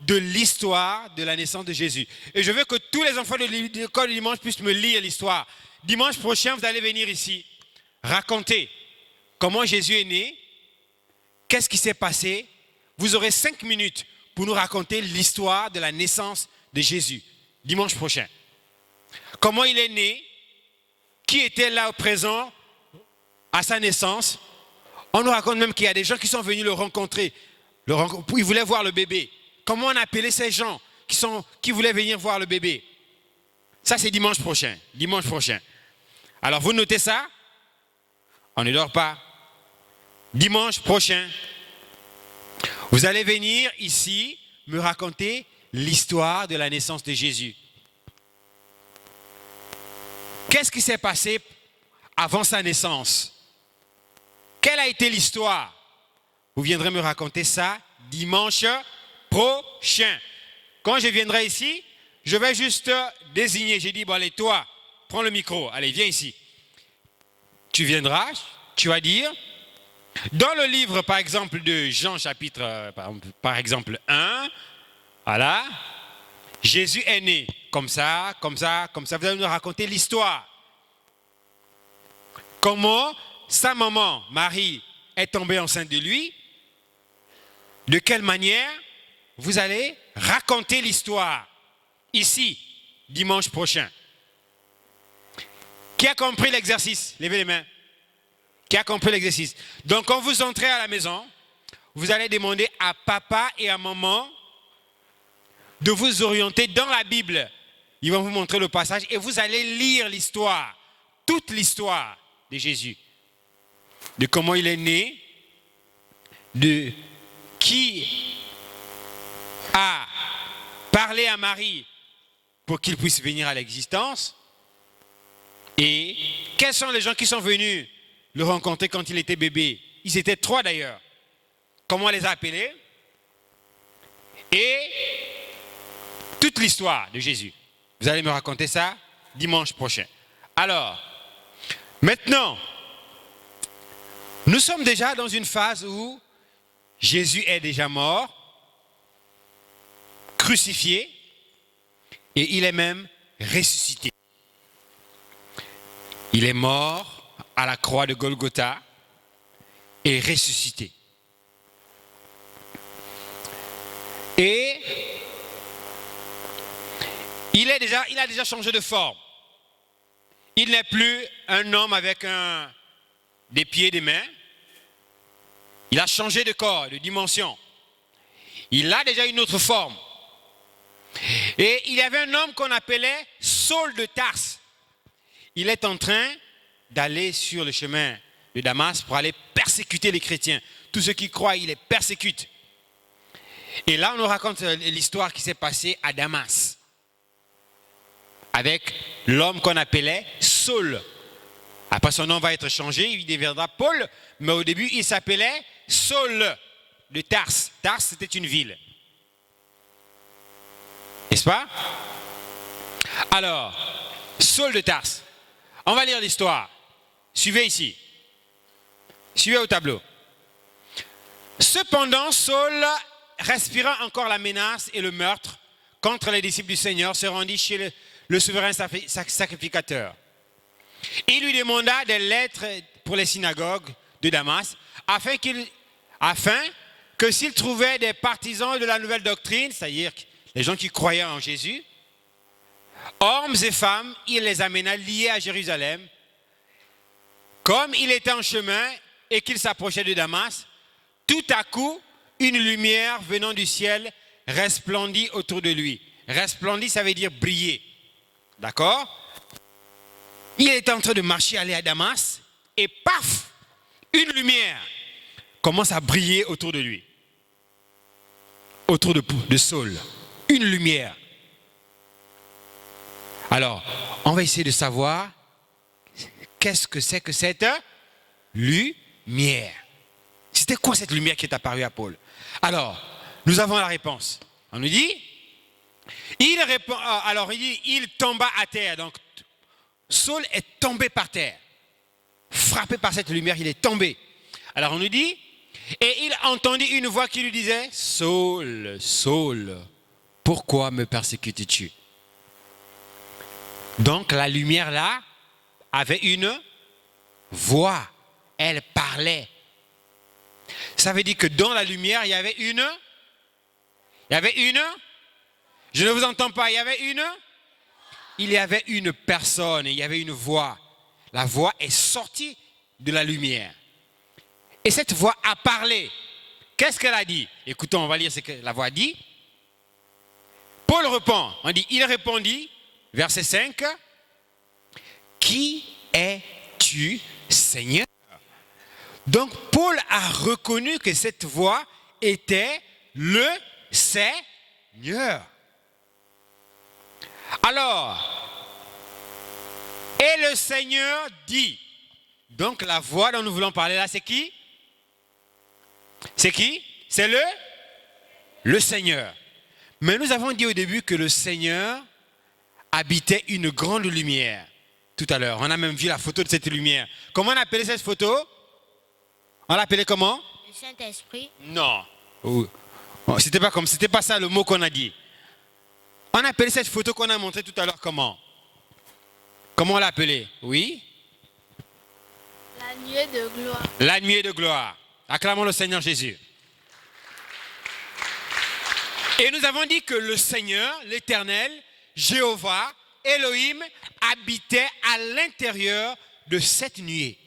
de l'histoire de la naissance de Jésus? Et je veux que tous les enfants de l'école du dimanche puissent me lire l'histoire. Dimanche prochain, vous allez venir ici raconter comment Jésus est né, qu'est-ce qui s'est passé. Vous aurez 5 minutes pour nous raconter l'histoire de la naissance de Jésus, dimanche prochain. Comment il est né, qui était là au présent à sa naissance. On nous raconte même qu'il y a des gens qui sont venus le rencontrer. Ils voulaient voir le bébé. Comment on appelait ces gens qui voulaient venir voir le bébé? Ça, c'est dimanche prochain. Dimanche prochain. Alors, vous notez ça? On ne dort pas. Dimanche prochain, vous allez venir ici me raconter l'histoire de la naissance de Jésus. Qu'est-ce qui s'est passé avant sa naissance? Quelle a été l'histoire? Vous viendrez me raconter ça dimanche prochain. Quand je viendrai ici, je vais juste désigner. J'ai dit, bon allez, toi, prends le micro. Allez, viens ici. Tu viendras, tu vas dire, dans le livre, par exemple, de Jean, chapitre, par exemple, 1, voilà, Jésus est né comme ça, comme ça, comme ça. Vous allez nous raconter l'histoire. Comment sa maman, Marie, est tombée enceinte de lui. De quelle manière vous allez raconter l'histoire ici, dimanche prochain. Qui a compris l'exercice? Levez les mains. Qui a compris l'exercice? Donc, quand vous entrez à la maison, vous allez demander à papa et à maman de vous orienter dans la Bible. Ils vont vous montrer le passage et vous allez lire l'histoire, toute l'histoire de Jésus. De comment il est né, de qui a parlé à Marie pour qu'il puisse venir à l'existence et quels sont les gens qui sont venus le rencontrer quand il était bébé. Ils étaient 3 d'ailleurs. Comment on les a appelés? Et toute l'histoire de Jésus. Vous allez me raconter ça dimanche prochain. Alors, maintenant, nous sommes déjà dans une phase où Jésus est déjà mort, crucifié, et il est même ressuscité. Il est mort à la croix de Golgotha et ressuscité. Et il a déjà changé de forme. Il n'est plus un homme avec des pieds et des mains. Il a changé de corps, de dimension. Il a déjà une autre forme. Et il y avait un homme qu'on appelait Saul de Tarse. Il est en train d'aller sur le chemin de Damas pour aller persécuter les chrétiens. Tous ceux qui croient, il les persécute. Et là, on nous raconte l'histoire qui s'est passée à Damas. Avec l'homme qu'on appelait Saul. Après, son nom va être changé, il deviendra Paul. Mais au début, il s'appelait Saul de Tarse. Tarse, c'était une ville. N'est-ce pas? Alors, Saul de Tarse. On va lire l'histoire. Suivez ici. Suivez au tableau. Cependant, Saul, respirant encore la menace et le meurtre contre les disciples du Seigneur, se rendit chez le souverain sacrificateur. Il lui demanda des lettres pour les synagogues de Damas, afin que s'il trouvait des partisans de la nouvelle doctrine, c'est-à-dire les gens qui croyaient en Jésus, hommes et femmes, il les amena liés à Jérusalem. Comme il était en chemin et qu'il s'approchait de Damas, tout à coup, une lumière venant du ciel resplendit autour de lui. Resplendit, ça veut dire briller. D'accord? Il était en train de marcher, aller à Damas, et paf, une lumière commence à briller autour de lui. Autour de Saul. Une lumière. Alors, on va essayer de savoir qu'est-ce que c'est que cette lumière. C'était quoi cette lumière qui est apparue à Paul? Alors, nous avons la réponse. On nous dit, il tomba à terre. Donc, Saul est tombé par terre. Frappé par cette lumière, il est tombé. Alors, on nous dit, et il entendit une voix qui lui disait, Saul, Saul, pourquoi me persécutes-tu? Donc, la lumière là avait une voix. Elle parlait. Ça veut dire que dans la lumière, il y avait une. Je ne vous entends pas. Il y avait une personne, il y avait une voix. La voix est sortie de la lumière. Et cette voix a parlé. Qu'est-ce qu'elle a dit? Écoutons, on va lire ce que la voix dit. Paul répond. On dit, il répondit, verset 5, qui es-tu, Seigneur? Donc, Paul a reconnu que cette voix était le Seigneur. Alors, et le Seigneur dit, donc la voix dont nous voulons parler là, c'est qui? C'est qui? C'est le Seigneur. Mais nous avons dit au début que le Seigneur habitait une grande lumière. Tout à l'heure, on a même vu la photo de cette lumière. Comment on appelait cette photo? On l'appelait comment? Le Saint-Esprit. Non. C'était pas ça le mot qu'on a dit. On appelait cette photo qu'on a montrée tout à l'heure comment? Comment on l'appelait? Oui? La nuée de gloire. La nuée de gloire. Acclamons le Seigneur Jésus. Et nous avons dit que le Seigneur, l'Éternel, Jéhovah, Elohim, habitait à l'intérieur de cette nuée,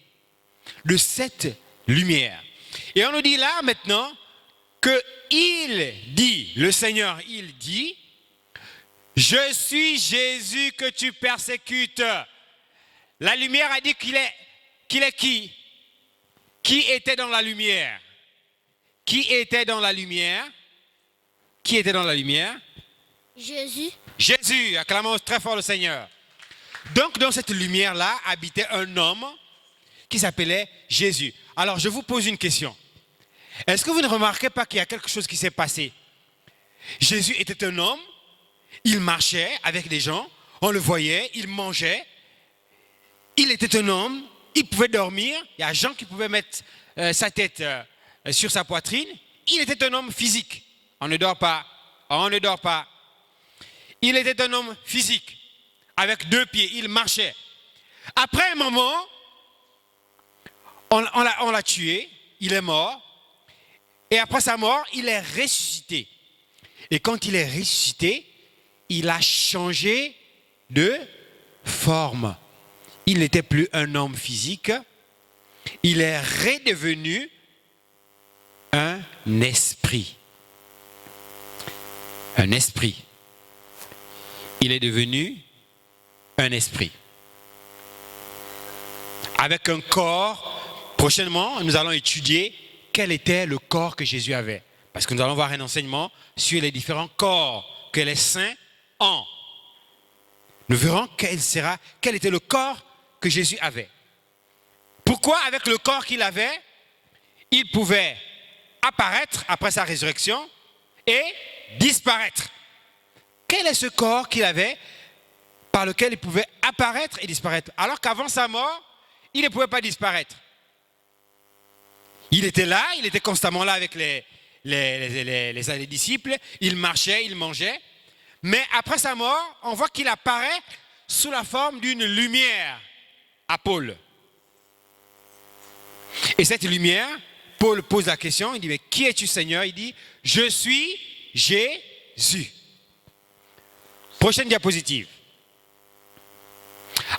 de cette lumière. Et on nous dit là maintenant que il dit, le Seigneur, il dit, je suis Jésus que tu persécutes. La lumière a dit qu'il est qui? Qui était dans la lumière? Qui était dans la lumière? Qui était dans la lumière? Jésus. Jésus, acclamons très fort le Seigneur. Donc dans cette lumière-là habitait un homme qui s'appelait Jésus. Alors je vous pose une question. Est-ce que vous ne remarquez pas qu'il y a quelque chose qui s'est passé? Jésus était un homme, il marchait avec les gens, on le voyait, il mangeait. Il était un homme, il pouvait dormir. Il y a Jean qui pouvait mettre sa tête sur sa poitrine. Il était un homme physique. On ne dort pas. On ne dort pas. Il était un homme physique, avec 2 pieds. Il marchait. Après un moment, on l'a tué. Il est mort. Et après sa mort, il est ressuscité. Et quand il est ressuscité, il a changé de forme. Il n'était plus un homme physique. Il est redevenu un esprit. Un esprit. Il est devenu un esprit. Avec un corps, prochainement, nous allons étudier quel était le corps que Jésus avait. Parce que nous allons voir un enseignement sur les différents corps que les saints ont. Nous verrons quel était le corps que Jésus avait. Pourquoi, avec le corps qu'il avait, il pouvait apparaître après sa résurrection et disparaître? Quel est ce corps qu'il avait par lequel il pouvait apparaître et disparaître? Alors qu'avant sa mort, il ne pouvait pas disparaître. Il était là, il était constamment là avec les disciples, il marchait, il mangeait. Mais après sa mort, on voit qu'il apparaît sous la forme d'une lumière à Paul. Et cette lumière, Paul pose la question, il dit, mais qui es-tu Seigneur? Il dit, je suis Jésus. Prochaine diapositive.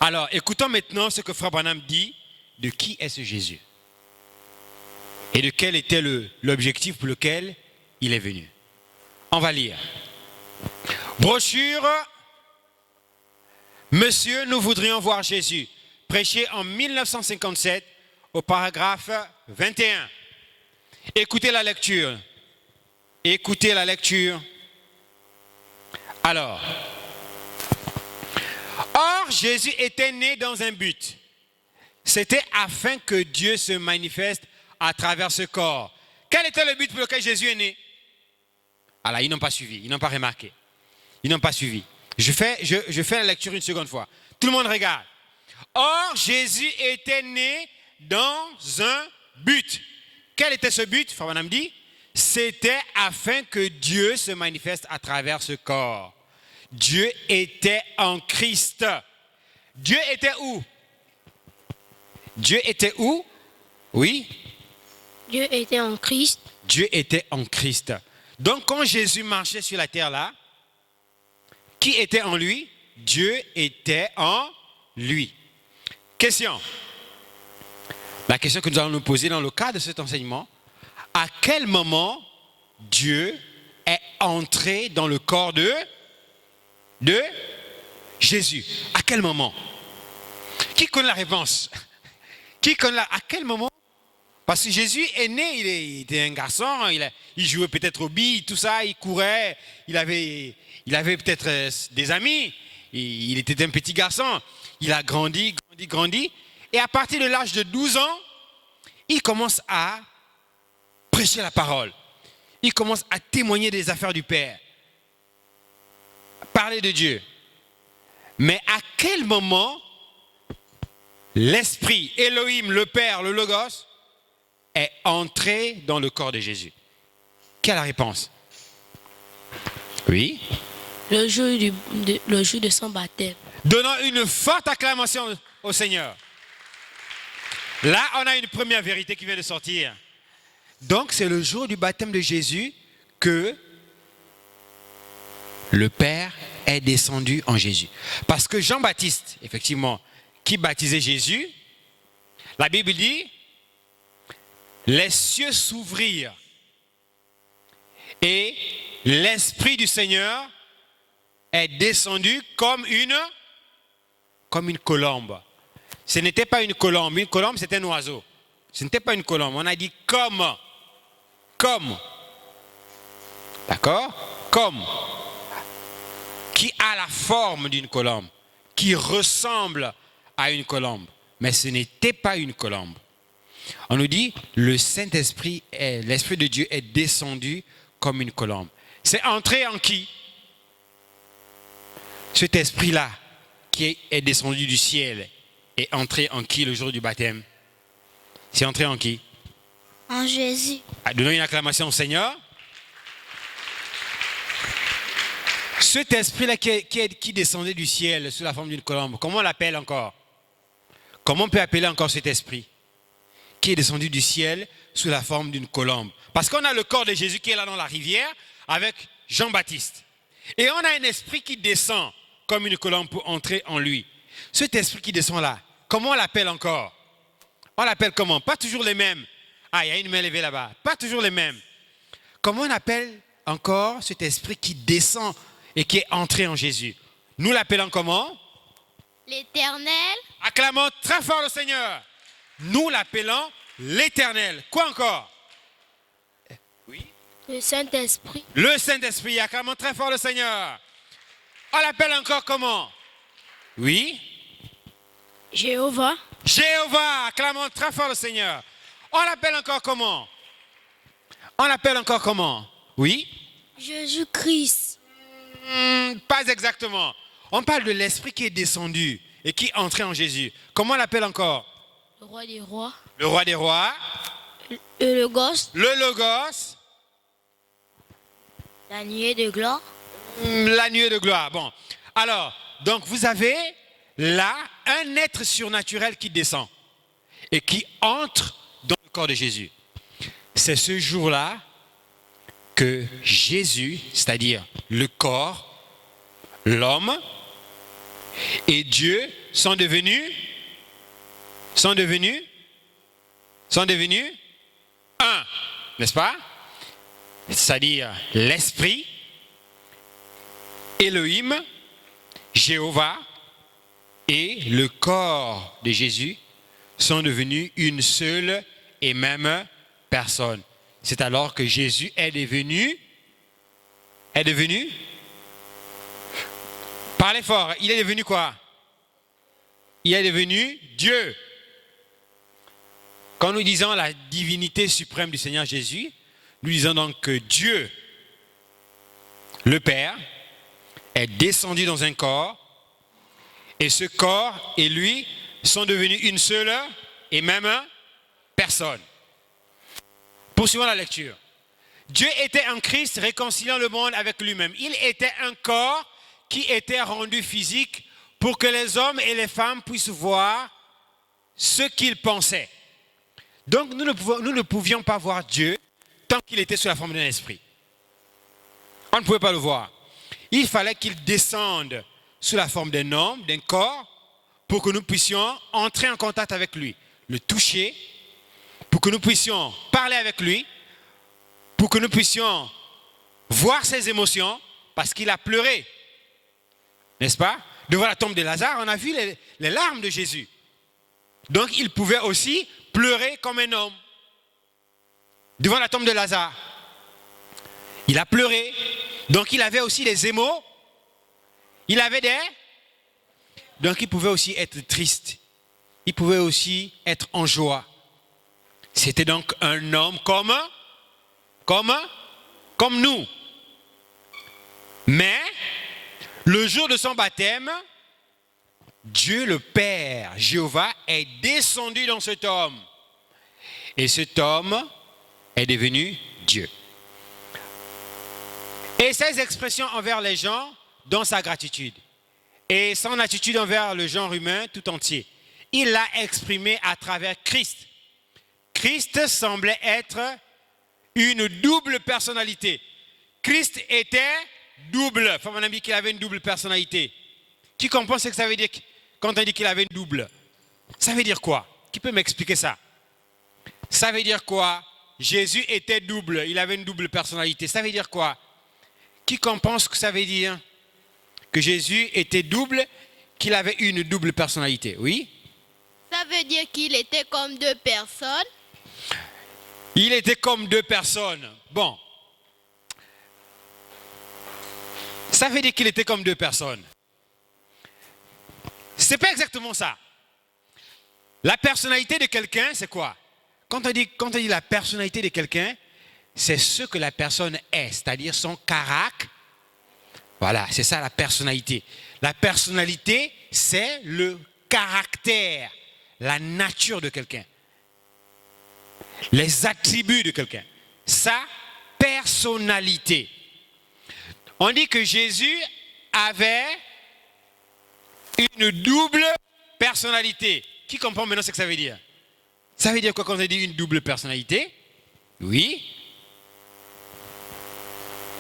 Alors, écoutons maintenant ce que Frère Branham dit de qui est ce Jésus et de quel était l'objectif pour lequel il est venu. On va lire. Brochure, Monsieur, nous voudrions voir Jésus, prêché en 1957 au paragraphe 21. Écoutez la lecture. Écoutez la lecture. Alors, or Jésus était né dans un but. C'était afin que Dieu se manifeste à travers ce corps. Quel était le but pour lequel Jésus est né? Alors, ils n'ont pas suivi, ils n'ont pas remarqué. Ils n'ont pas suivi. Je fais la lecture une seconde fois. Tout le monde regarde. Or, Jésus était né dans un but. Quel était ce but? Frère Branham dit, c'était afin que Dieu se manifeste à travers ce corps. Dieu était en Christ. Dieu était où? Dieu était où? Oui. Dieu était en Christ. Dieu était en Christ. Donc quand Jésus marchait sur la terre là, qui était en lui? Dieu était en lui. Question. La question que nous allons nous poser dans le cadre de cet enseignement, à quel moment Dieu est entré dans le corps de Jésus? À quel moment? Qui connaît la réponse? Qui connaît à quel moment? Parce que Jésus est né, il était un garçon, il jouait peut-être aux billes, tout ça, il courait, il avait peut-être des amis, il était un petit garçon, il a grandi. Et à partir de l'âge de 12 ans, il commence à prêcher la parole. Il commence à témoigner des affaires du Père. Parler de Dieu. Mais à quel moment l'Esprit, Elohim, le Père, le Logos, est entré dans le corps de Jésus? Quelle est la réponse? Oui. Le jour de son baptême. Donnons une forte acclamation au Seigneur. Là, on a une première vérité qui vient de sortir. Donc, c'est le jour du baptême de Jésus que le Père est descendu en Jésus. Parce que Jean-Baptiste, effectivement, qui baptisait Jésus, la Bible dit, les cieux s'ouvrirent et l'Esprit du Seigneur est descendu comme une colombe. Ce n'était pas une colombe c'était un oiseau. Ce n'était pas une colombe, on a dit comme. D'accord? Comme. Qui a la forme d'une colombe, qui ressemble à une colombe. mais ce n'était pas une colombe. On nous dit, le Saint-Esprit, l'Esprit de Dieu est descendu comme une colombe. C'est entré en qui? Cet esprit-là qui est descendu du ciel est entré en qui le jour du baptême? C'est entré en qui? En Jésus. Donnons une acclamation au Seigneur. Cet esprit-là qui descendait du ciel sous la forme d'une colombe, comment on l'appelle encore? Comment on peut appeler encore cet esprit qui est descendu du ciel sous la forme d'une colombe? Parce qu'on a le corps de Jésus qui est là dans la rivière avec Jean-Baptiste. Et on a un esprit qui descend comme une colombe pour entrer en lui. Cet esprit qui descend là, comment on l'appelle encore? On l'appelle comment? Pas toujours les mêmes. Ah, il y a une main levée là-bas. Pas toujours les mêmes. Comment on appelle encore cet esprit qui descend et qui est entré en Jésus? Nous l'appelons comment? L'Éternel. Acclamons très fort le Seigneur. Nous l'appelons l'Éternel. Quoi encore? Oui. Le Saint-Esprit. Le Saint-Esprit. Acclamons très fort le Seigneur. On l'appelle encore comment? Oui. Jéhovah. Jéhovah. Acclamons très fort le Seigneur. On l'appelle encore comment? On l'appelle encore comment? Oui. Jésus-Christ. Pas exactement. On parle de l'esprit qui est descendu et qui est entré en Jésus. Comment on l'appelle encore? Le roi des rois. Le roi des rois. Le Logos. Le Logos. La nuée de gloire. La nuée de gloire. Bon. Alors, donc vous avez là un être surnaturel qui descend et qui entre dans le corps de Jésus. C'est ce jour-là que Jésus, c'est-à-dire le corps, l'homme et Dieu sont devenus un, n'est-ce pas? C'est-à-dire l'esprit, Elohim, Jéhovah et le corps de Jésus sont devenus une seule et même personne. C'est alors que Jésus est devenu, parlez fort, il est devenu quoi? Il est devenu Dieu. Quand nous disons la divinité suprême du Seigneur Jésus, nous disons donc que Dieu, le Père, est descendu dans un corps et ce corps et lui sont devenus une seule et même personne. Poursuivons la lecture. Dieu était en Christ réconciliant le monde avec lui-même. Il était un corps qui était rendu physique pour que les hommes et les femmes puissent voir ce qu'ils pensaient. Donc nous ne pouvions pas voir Dieu tant qu'il était sous la forme d'un esprit. On ne pouvait pas le voir. Il fallait qu'il descende sous la forme d'un homme, d'un corps, pour que nous puissions entrer en contact avec lui, le toucher, pour que nous puissions parler avec lui, pour que nous puissions voir ses émotions, parce qu'il a pleuré. N'est-ce pas? Devant la tombe de Lazare, on a vu les larmes de Jésus. Donc il pouvait aussi pleurer comme un homme. Devant la tombe de Lazare, il a pleuré. Donc il avait aussi des émaux. Il avait Donc il pouvait aussi être triste. Il pouvait aussi être en joie. C'était donc un homme comme nous. Mais le jour de son baptême, Dieu le Père, Jéhovah, est descendu dans cet homme. Et cet homme est devenu Dieu. Et ses expressions envers les gens dans sa gratitude. Et son attitude envers le genre humain tout entier. Il l'a exprimé à travers Christ. Christ semblait être une double personnalité. Christ était double. Enfin, mon ami, qu'il avait une double personnalité. Qui comprend ce que ça veut dire quand on dit qu'il avait une double? Ça veut dire quoi? Qui peut m'expliquer ça? Ça veut dire quoi? Jésus était double. Il avait une double personnalité. Ça veut dire quoi? Qui comprend ce que ça veut dire? Que Jésus était double, qu'il avait une double personnalité. Oui? Ça veut dire qu'il était comme deux personnes. Il était comme deux personnes. Bon. Ça veut dire qu'il était comme deux personnes. C'est pas exactement ça. La personnalité de quelqu'un, c'est quoi? Quand on dit la personnalité de quelqu'un, c'est ce que la personne est, c'est-à-dire son caractère. Voilà, c'est ça la personnalité. La personnalité, c'est le caractère, la nature de quelqu'un, les attributs de quelqu'un, sa personnalité. On dit que Jésus avait une double personnalité. Qui comprend maintenant ce que ça veut dire? Ça veut dire quoi quand on dit une double personnalité? Oui.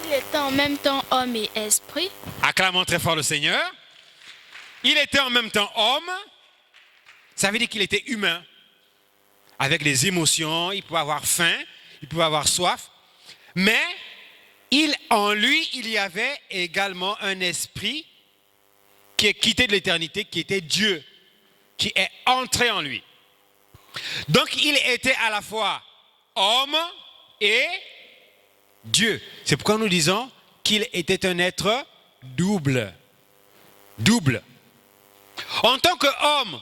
Il était en même temps homme et esprit. Acclamons très fort le Seigneur. Il était en même temps homme. Ça veut dire qu'il était humain. Avec les émotions, il pouvait avoir faim, il pouvait avoir soif. Mais en lui, il y avait également un esprit qui est quitté de l'éternité, qui était Dieu, qui est entré en lui. Donc il était à la fois homme et Dieu. C'est pourquoi nous disons qu'il était un être double. Double. En tant qu'homme,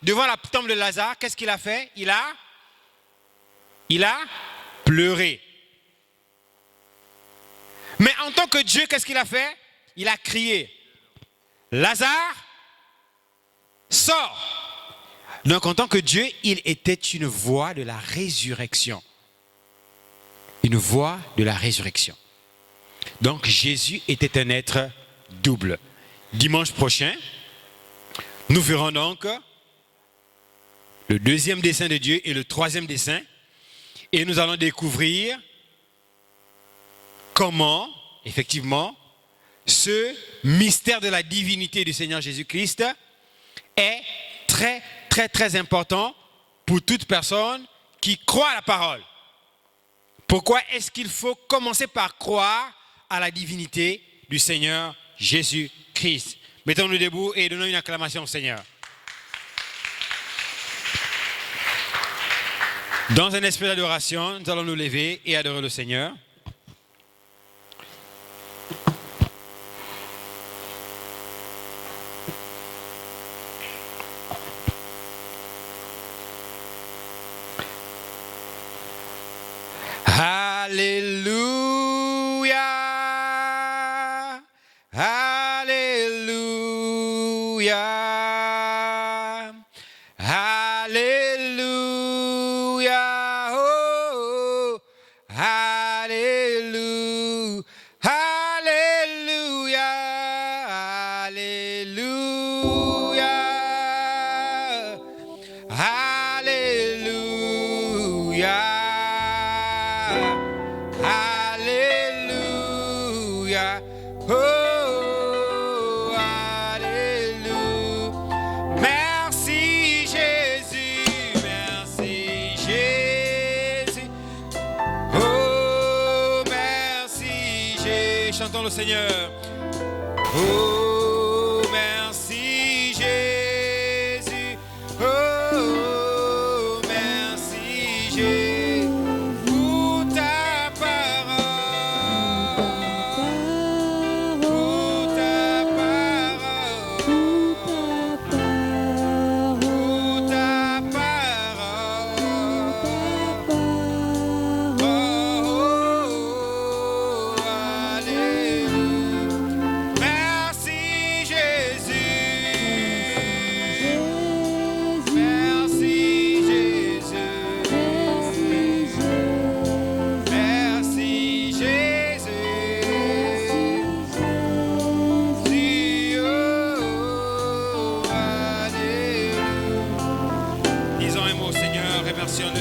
devant la tombe de Lazare, qu'est-ce qu'il a fait? Il a pleuré. Mais en tant que Dieu, qu'est-ce qu'il a fait? Il a crié. Lazare, sors. Donc en tant que Dieu, il était une voix de la résurrection. Une voix de la résurrection. Donc Jésus était un être double. Dimanche prochain, nous verrons donc le deuxième dessein de Dieu et le troisième dessein. Et nous allons découvrir comment, effectivement, ce mystère de la divinité du Seigneur Jésus-Christ est très, très, très important pour toute personne qui croit à la parole. Pourquoi est-ce qu'il faut commencer par croire à la divinité du Seigneur Jésus-Christ? Mettons-nous debout et donnons une acclamation au Seigneur. Dans un esprit d'adoration, nous allons nous lever et adorer le Seigneur. Alléluia, Alléluia, Alléluia, oh, Alléluia, Alléluia, Alléluia, Alléluia. Alléluia, oh, Alléluia. Merci Jésus, merci Jésus. Oh, merci Jésus. Chantons le Seigneur. Oh, merci Jésus. Oh, merci Jésus.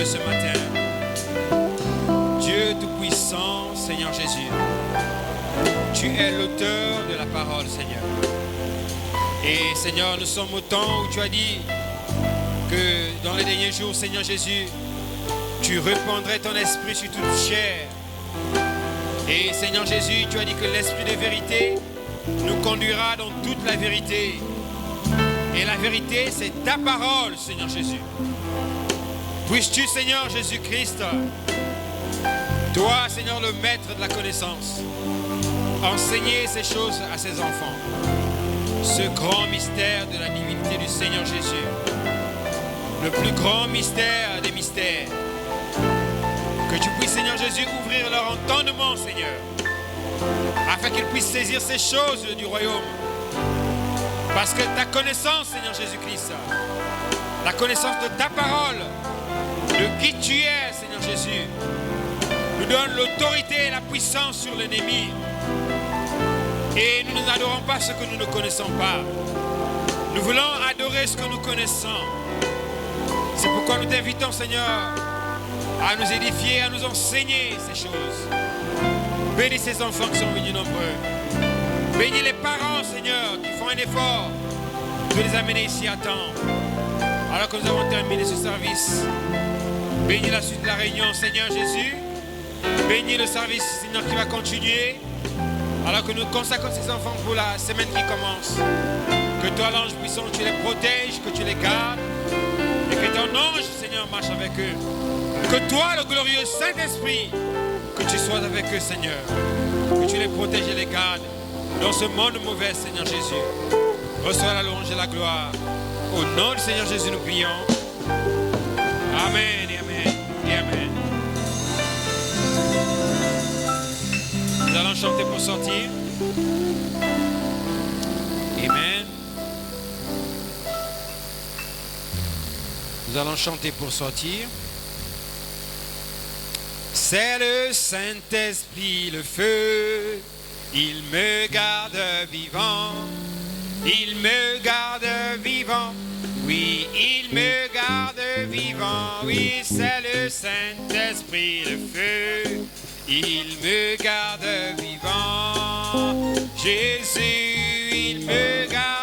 Ce matin, Dieu Tout-Puissant, Seigneur Jésus, tu es l'auteur de la parole, Seigneur. Et Seigneur, nous sommes au temps où tu as dit que dans les derniers jours, Seigneur Jésus, tu répandrais ton esprit sur toute chair. Et Seigneur Jésus, tu as dit que l'esprit de vérité nous conduira dans toute la vérité. Et la vérité, c'est ta parole, Seigneur Jésus. Puisses-tu, Seigneur Jésus-Christ, toi, Seigneur, le maître de la connaissance, enseigner ces choses à ses enfants. Ce grand mystère de la divinité du Seigneur Jésus. le plus grand mystère des mystères. Que tu puisses, Seigneur Jésus, ouvrir leur entendement, Seigneur, afin qu'ils puissent saisir ces choses du royaume. Parce que ta connaissance, Seigneur Jésus-Christ, la connaissance de ta parole, de qui tu es, Seigneur Jésus, nous donne l'autorité et la puissance sur l'ennemi. Et nous n'adorons pas ce que nous ne connaissons pas. Nous voulons adorer ce que nous connaissons. C'est pourquoi nous t'invitons, Seigneur, à nous édifier, à nous enseigner ces choses. Bénis ces enfants qui sont venus nombreux. Bénis les parents, Seigneur, qui font un effort de les amener ici à temps. Alors que nous avons terminé ce service, bénis la suite de la réunion, Seigneur Jésus. Bénis le service, Seigneur, qui va continuer. Alors que nous consacrons ces enfants pour la semaine qui commence. Que toi, l'ange puissant, tu les protèges, que tu les gardes. Et que ton ange, Seigneur, marche avec eux. Que toi, le glorieux Saint-Esprit, que tu sois avec eux, Seigneur. Que tu les protèges et les gardes dans ce monde mauvais, Seigneur Jésus. Reçois la louange et la gloire. Au nom du Seigneur Jésus, nous prions. Amen et amen et amen. Nous allons chanter pour sortir. Amen. Nous allons chanter pour sortir. C'est le Saint-Esprit, le feu. Il me garde vivant. Il me garde vivant. Oui, il me garde vivant. Oui, c'est le Saint-Esprit, le feu. Il me garde vivant. Jésus, il me garde.